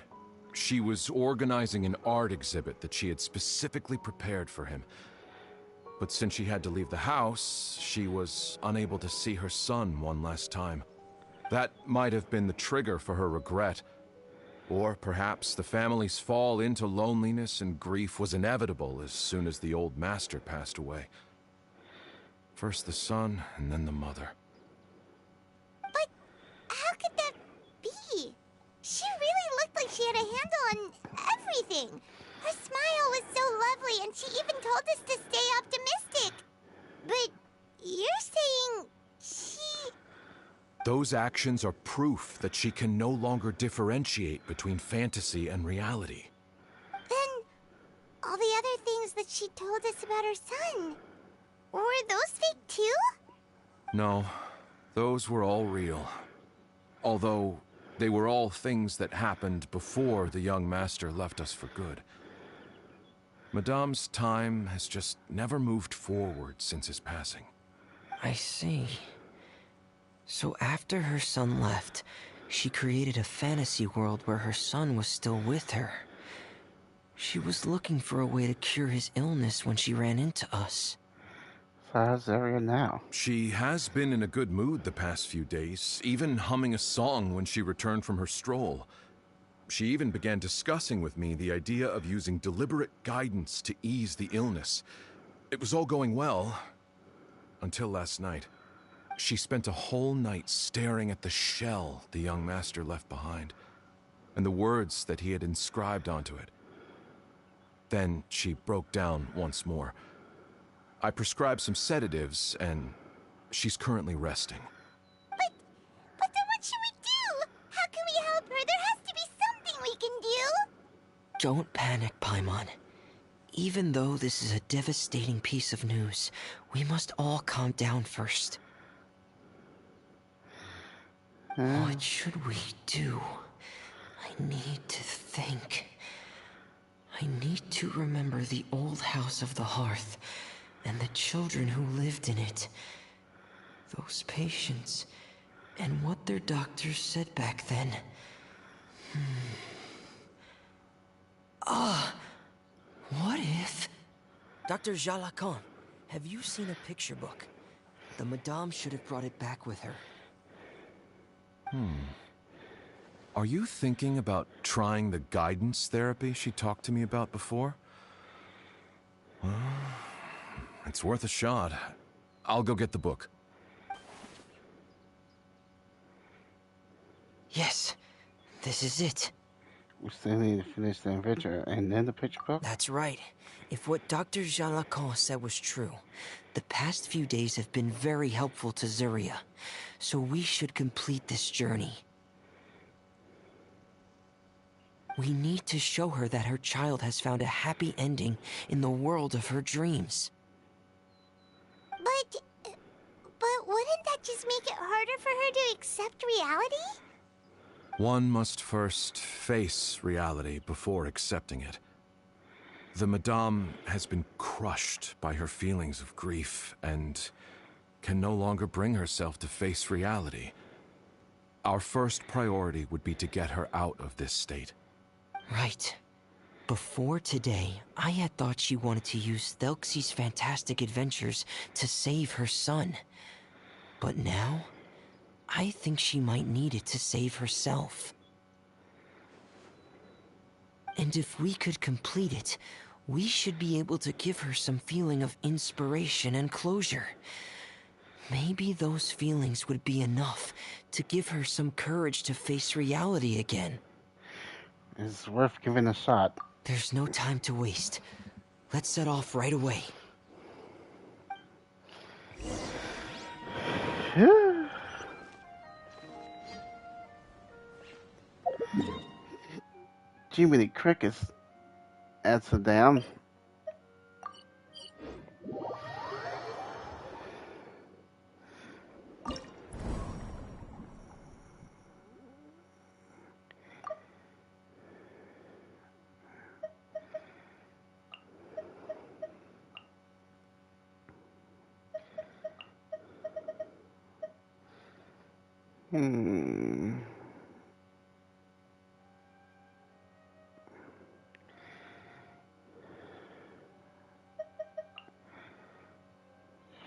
she was organizing an art exhibit that she had specifically prepared for him. But since she had to leave the house, she was unable to see her son one last time. That might have been the trigger for her regret. Or perhaps the family's fall into loneliness and grief was inevitable as soon as the old master passed away. First the son, and then the mother.
But how could that be? She really looked like she had a handle on everything. Her smile was so lovely, and she even told us to stay optimistic. But you're saying she...
Those actions are proof that she can no longer differentiate between fantasy and reality.
Then, all the other things that she told us about her son, were those fake too?
No, those were all real. Although, they were all things that happened before the young master left us for good. Madame's time has just never moved forward since his passing.
I see. So after her son left, she created a fantasy world where her son was still with her. She was looking for a way to cure his illness when she ran into us.
So how's Zaria now?
She has been in a good mood the past few days, even humming a song when she returned from her stroll. She even began discussing with me the idea of using deliberate guidance to ease the illness. It was all going well, until last night. She spent a whole night staring at the shell the young master left behind, and the words that he had inscribed onto it. Then she broke down once more. I prescribed some sedatives, and she's currently resting.
But then what should we do? How can we help her? There has to be something we can do.
Don't panic, Paimon. Even though this is a devastating piece of news, we must all calm down first. What should we do? I need to think. I need to remember the old house of the hearth, and the children who lived in it. Those patients, and what their doctors said back then. What if... Dr. Jala Khan, have you seen a picture book? The Madame should have brought it back with her.
Are you thinking about trying the guidance therapy she talked to me about before? Well, it's worth a shot. I'll go get the book.
Yes, this is it.
We still need to finish the adventure and then the picture book?
That's right. If what Dr. Jean Lacan said was true, the past few days have been very helpful to Zuria. So we should complete this journey. We need to show her that her child has found a happy ending in the world of her dreams.
But wouldn't that just make it harder for her to accept reality?
One must first face reality before accepting it. The Madame has been crushed by her feelings of grief and can no longer bring herself to face reality. Our first priority would be to get her out of this state.
Right. Before today, I had thought she wanted to use Thelxie's fantastic adventures to save her son. But now, I think she might need it to save herself. And if we could complete it, we should be able to give her some feeling of inspiration and closure. Maybe those feelings would be enough to give her some courage to face reality again.
It's worth giving a shot.
There's no time to waste. Let's set off right away.
Jiminy Crickets adds a down.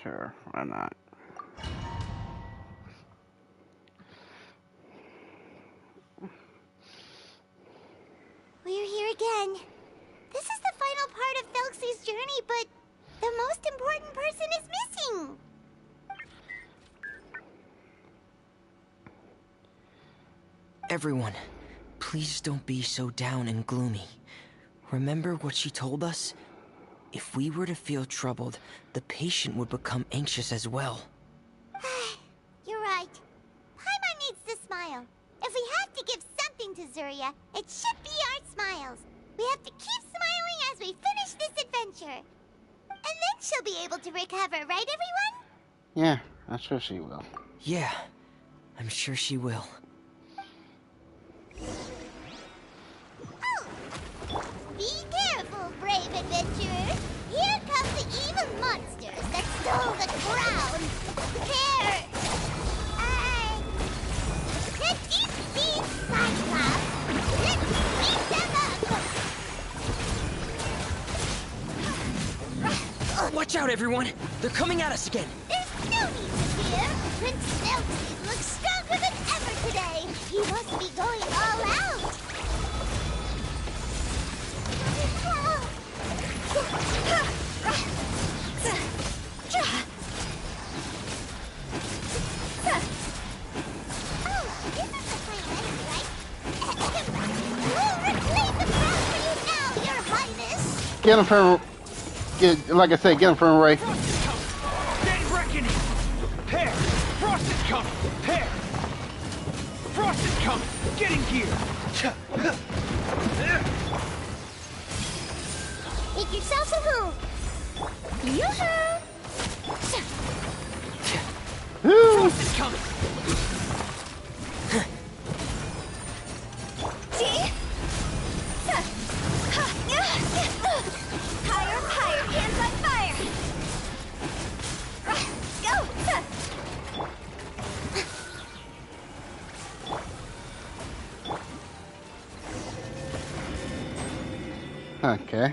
Sure, why not?
We're here again. This is the final part of Thelxie's journey, but the most important person is missing.
Everyone, please don't be so down and gloomy. Remember what she told us? If we were to feel troubled, the patient would become anxious as well.
You're right. Paimon needs to smile. If we have to give something to Zuria, it should be our smiles. We have to keep smiling as we finish this adventure. And then she'll be able to recover, right everyone?
Yeah, I'm sure she will.
Yeah, I'm sure she will.
Be careful, brave adventurers. Here come the evil monsters that stole the crown. They're... Let's eat these Cyclops. Let's beat them up.
Watch out, everyone! They're coming at us again!
There's no need to fear. Prince Thelxie looks stronger than ever today. He must be going all out.
Get him from... like I said, get him from Ray.
Dead reckoning! Pair! Frost is coming! Pair! Frost is coming! Get in gear!
Make yourself a home. Yoo-hoo!
Frost is coming!
See? Higher, higher, hands on fire! Go!
Okay.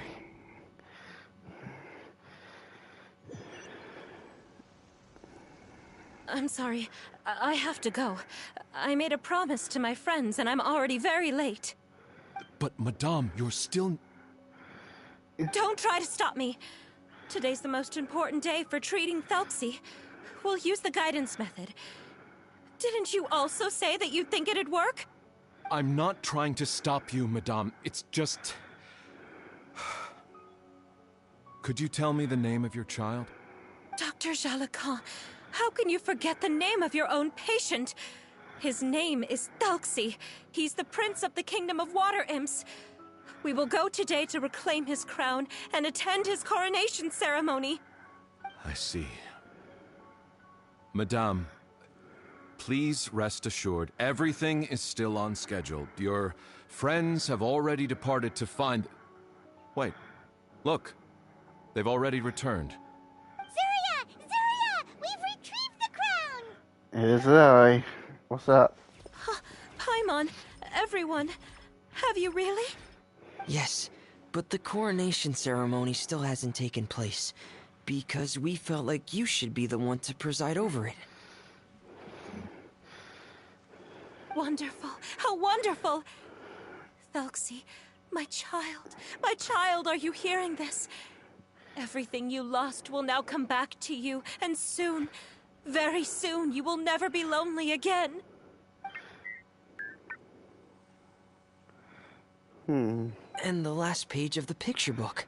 I'm sorry. I have to go. I made a promise to my friends, and I'm already very late.
But, Madame, you're still...
Don't try to stop me. Today's the most important day for treating Thelxie. We'll use the guidance method. Didn't you also say that you'd think it'd work?
I'm not trying to stop you, Madame. It's just... Could you tell me the name of your child?
Dr. Jalacan, how can you forget the name of your own patient? His name is Thelxie. He's the prince of the kingdom of water imps. We will go today to reclaim his crown and attend his coronation ceremony.
I see. Madame, please rest assured, everything is still on schedule. Your friends have already departed to find... Wait, look. They've already returned.
Zuria! Zuria! We've retrieved the crown!
It is I. What's up?
Paimon, everyone, have you really?
Yes, but the coronation ceremony still hasn't taken place, because we felt like you should be the one to preside over it.
Wonderful, how wonderful! Thelxie, my child, are you hearing this? Everything you lost will now come back to you, and soon, very soon, you will never be lonely again.
And the last page of the picture book.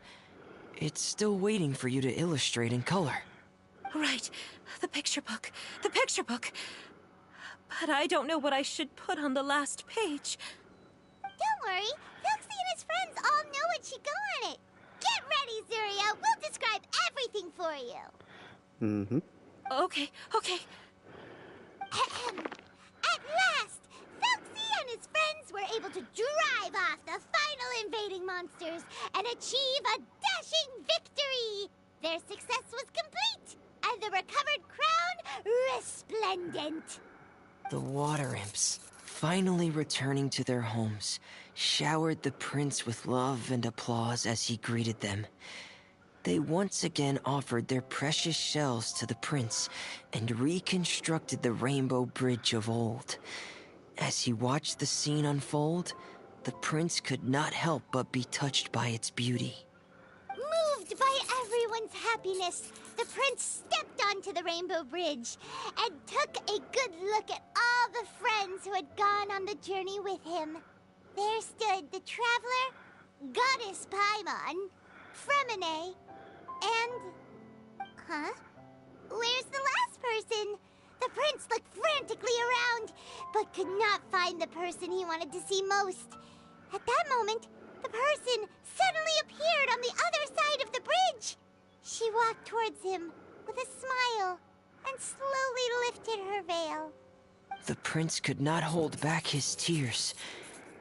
It's still waiting for you to illustrate in color.
Right, the picture book. But I don't know what I should put on the last page.
Don't worry, Thelxie and his friends all know what should go on it. Get ready, Zuria. We'll describe everything for you.
Okay.
At last, Thelxie and his friends were able to drive off the final invading monsters and achieve a dashing victory. Their success was complete, and the recovered crown resplendent.
The water imps, finally returning to their homes, showered the prince with love and applause as he greeted them. They once again offered their precious shells to the prince and reconstructed the rainbow bridge of old. As he watched the scene unfold, the prince could not help but be touched by its beauty.
Moved by everyone's happiness, the prince stepped onto the rainbow bridge and took a good look at all the friends who had gone on the journey with him. There stood the traveler, Goddess Paimon, Fremine, and... Where's the last person? The prince looked frantically around, but could not find the person he wanted to see most. At that moment, the person suddenly appeared on the other side of the bridge. She walked towards him with a smile and slowly lifted her veil.
The prince could not hold back his tears.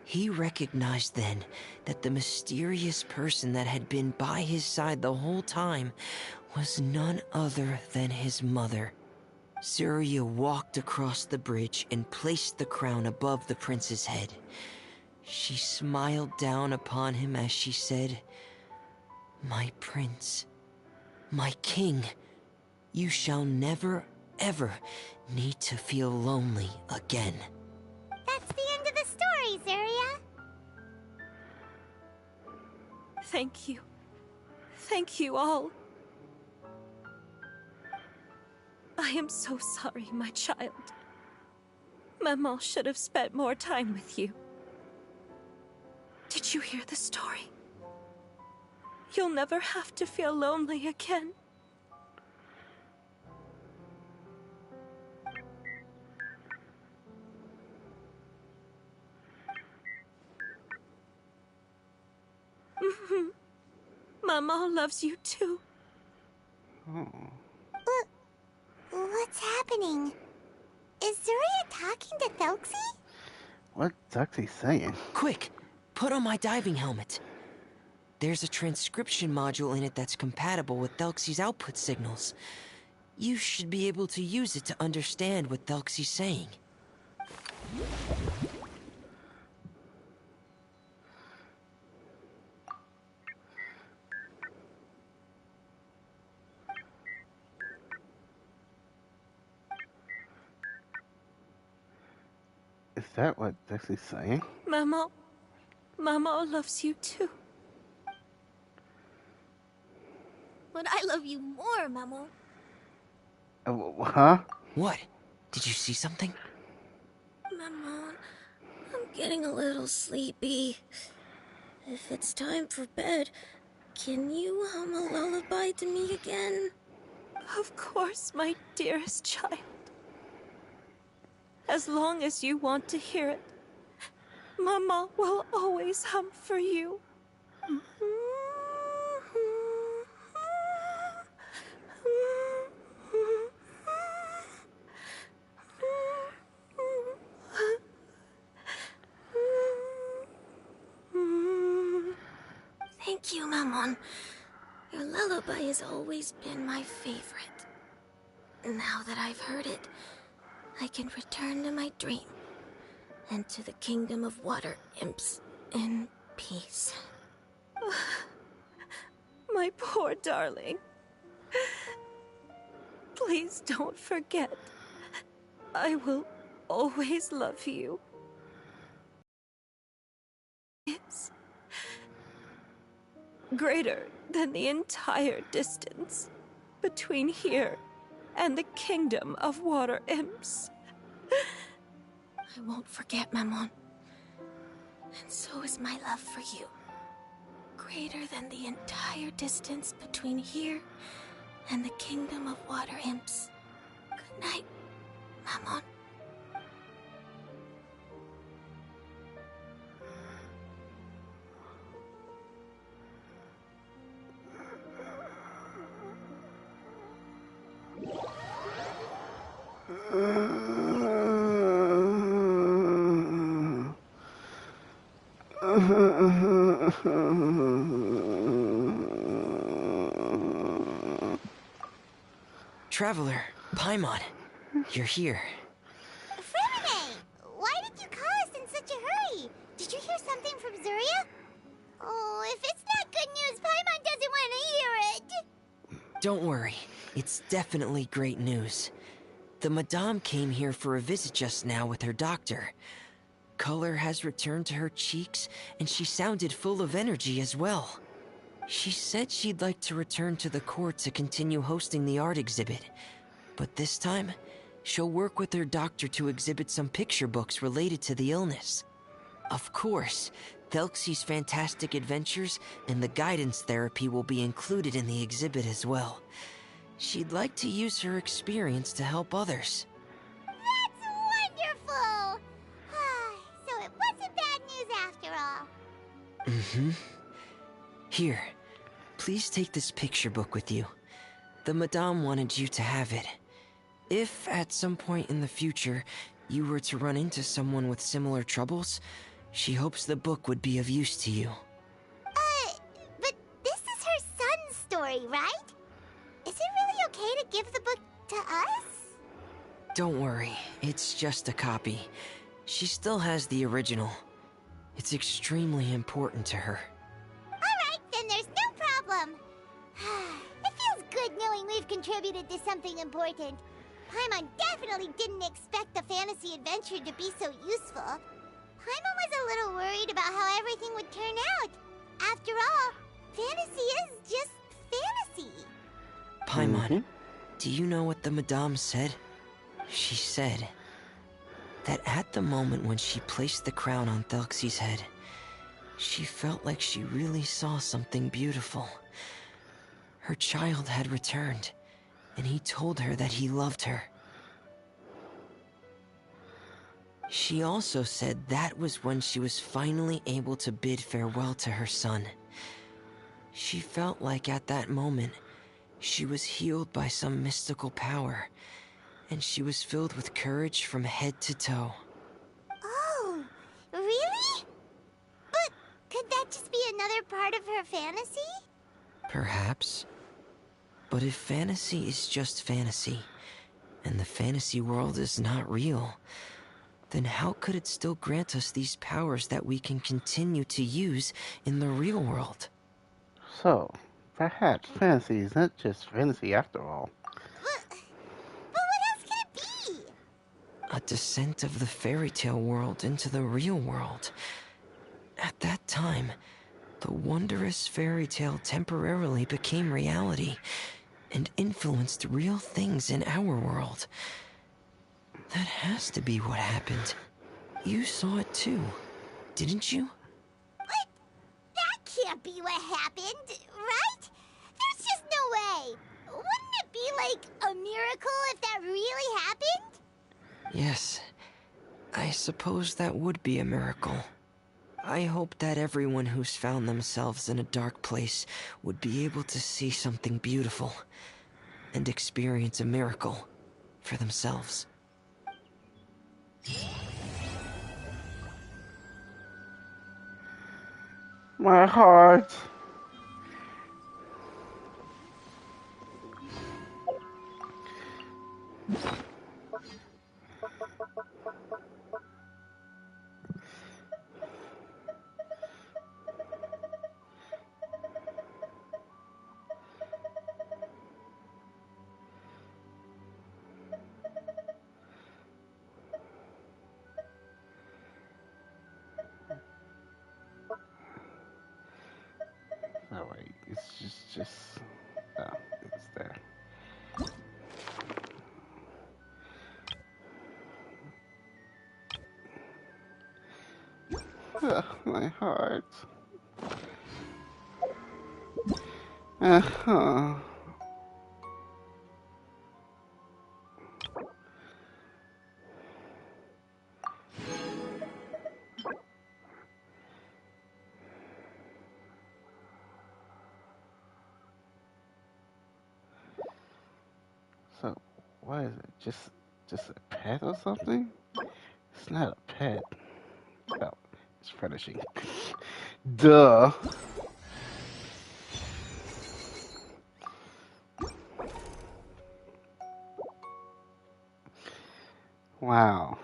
He recognized then that the mysterious person that had been by his side the whole time was none other than his mother. Zuria walked across the bridge and placed the crown above the prince's head. She smiled down upon him as she said, "My prince, my king, you shall never, ever need to feel lonely again."
That's the end of the story, Zuria.
Thank you. Thank you all. I am so sorry, my child. Maman should have spent more time with you. Did you hear the story? You'll never have to feel lonely again. Maman loves you too.
What's happening? Is Zuria talking to Thelxie?
What's Thelxie saying?
Quick, put on my diving helmet. There's a transcription module in it that's compatible with Thelxie's output signals. You should be able to use it to understand what Thelxie's saying.
Is that what Dixie's saying?
Mamo loves you too.
But I love you more, Mamo.
Huh?
What? Did you see something?
Maman, I'm getting a little sleepy. If it's time for bed, can you hum a lullaby to me again?
Of course, my dearest child. As long as you want to hear it, Mama will always hum for you.
Thank you, Maman. Your lullaby has always been my favorite. Now that I've heard it, I can return to my dream and to the kingdom of water imps in peace.
My poor darling. Please don't forget. I will always love you. It's greater than the entire distance between here and the kingdom of water imps.
I won't forget, Maman. And so is my love for you. Greater than the entire distance between here and the kingdom of water imps. Good night, Maman.
Traveler, Paimon, you're here.
Fremine! Why did you call us in such a hurry? Did you hear something from Zuria? Oh, if it's not good news, Paimon doesn't want to hear it!
Don't worry, it's definitely great news. The Madame came here for a visit just now with her doctor. Color has returned to her cheeks, and she sounded full of energy as well. She said she'd like to return to the court to continue hosting the art exhibit. But this time, she'll work with her doctor to exhibit some picture books related to the illness. Of course, Thelxie's fantastic adventures and the guidance therapy will be included in the exhibit as well. She'd like to use her experience to help others.
That's wonderful! So it wasn't bad news after all.
Mm-hmm. Here, please take this picture book with you. The Madame wanted you to have it. If, at some point in the future, you were to run into someone with similar troubles, she hopes the book would be of use to you.
But this is her son's story, right? Is it really okay to give the book to us?
Don't worry, it's just a copy. She still has the original. It's extremely important to her.
Alright, then there's no problem. It feels good knowing we've contributed to something important. Paimon definitely didn't expect the fantasy adventure to be so useful. Paimon was a little worried about how everything would turn out. After all, fantasy is just fantasy.
Paimon, do you know what the Madame said? She said that at the moment when she placed the crown on Thelxie's head, she felt like she really saw something beautiful. Her child had returned, and he told her that he loved her. She also said that was when she was finally able to bid farewell to her son. She felt like at that moment, she was healed by some mystical power, and she was filled with courage from head to toe.
Oh, really? But could that just be another part of her fantasy?
Perhaps. But if fantasy is just fantasy, and the fantasy world is not real, then how could it still grant us these powers that we can continue to use in the real world?
So, perhaps fantasy is not just fantasy after all.
But what else could it be?
A descent of the fairy tale world into the real world. At that time, the wondrous fairy tale temporarily became reality and influenced real things in our world. That has to be what happened. You saw it too, didn't you?
What? That can't be what happened, right? There's just no way. Wouldn't it be like a miracle if that really happened?
Yes, I suppose that would be a miracle. I hope that everyone who's found themselves in a dark place would be able to see something beautiful and experience a miracle for themselves.
My heart. Oh wait, it's just oh, it's there. Ugh, my heart. Uh-huh. So, what is it? Just a pet or something? It's not a pet. Oh, it's furnishing. Duh. Wow,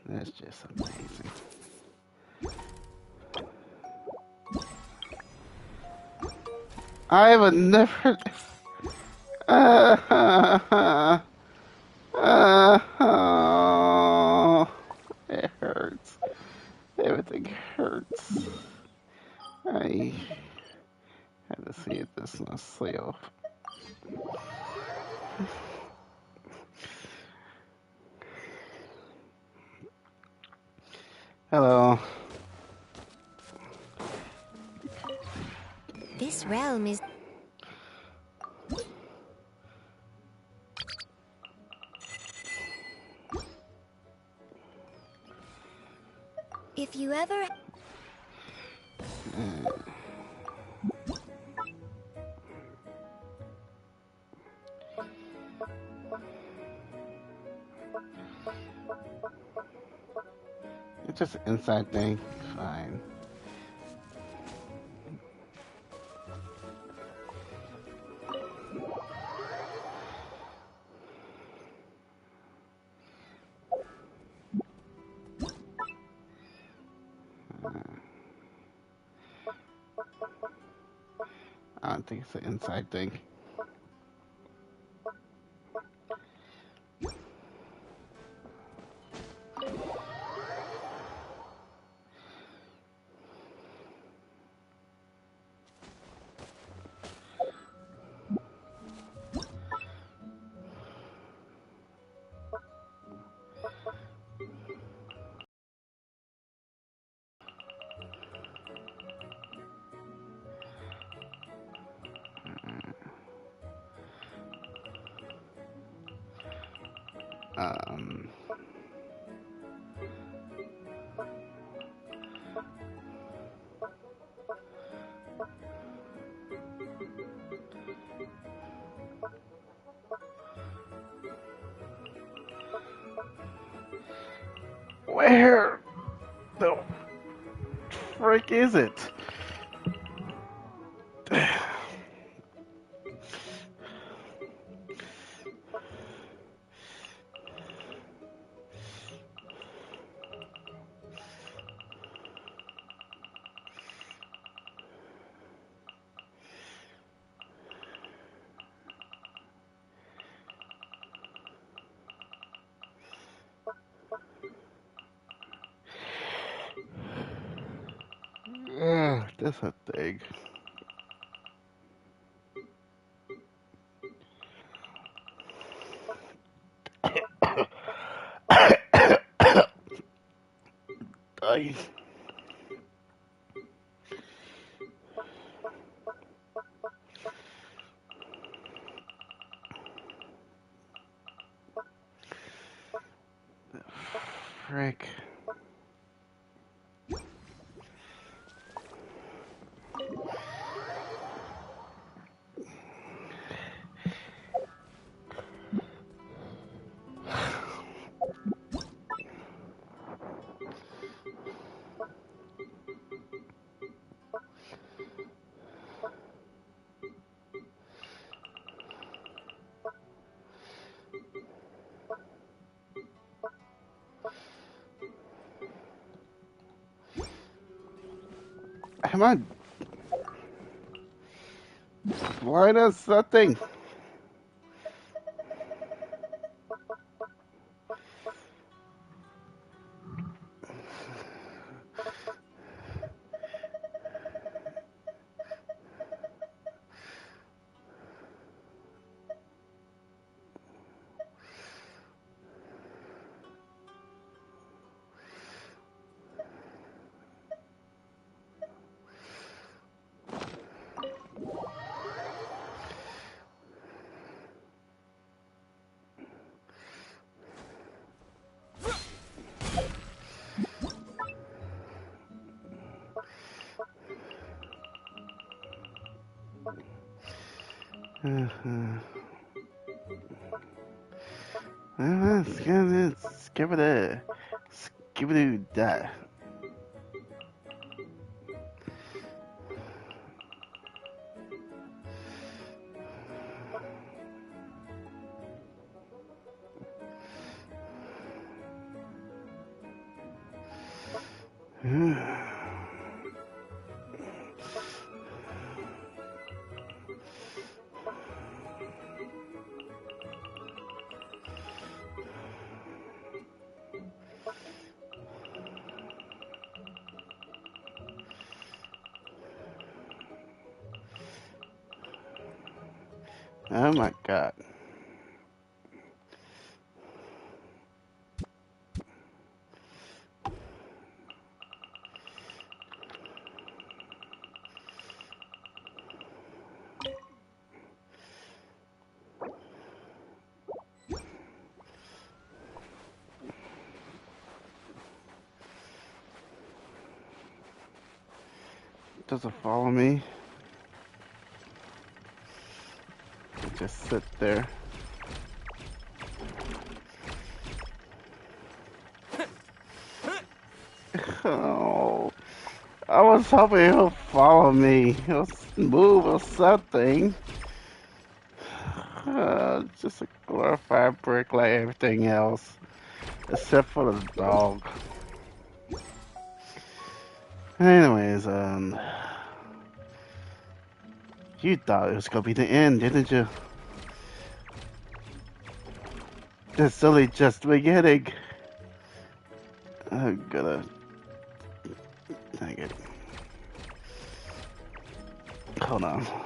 that's just amazing. I would never. Oh, it hurts. Everything hurts. I had to see it this myself. Hello.
This realm is... If you ever...
It's just an inside thing. Fine. I don't think it's an inside thing. Um, where the frick is it? That's a thing. Ay. Frick. Come on. Why does that thing? Skip it that. Oh my god. Does it follow me? Just sit there. Oh, I was hoping he'll follow me. He'll move or something. Just a glorified brick like everything else, except for the dog. Anyways, you thought it was gonna be the end, didn't you? It's only just the beginning. I'm gonna... Dang it. Hold on.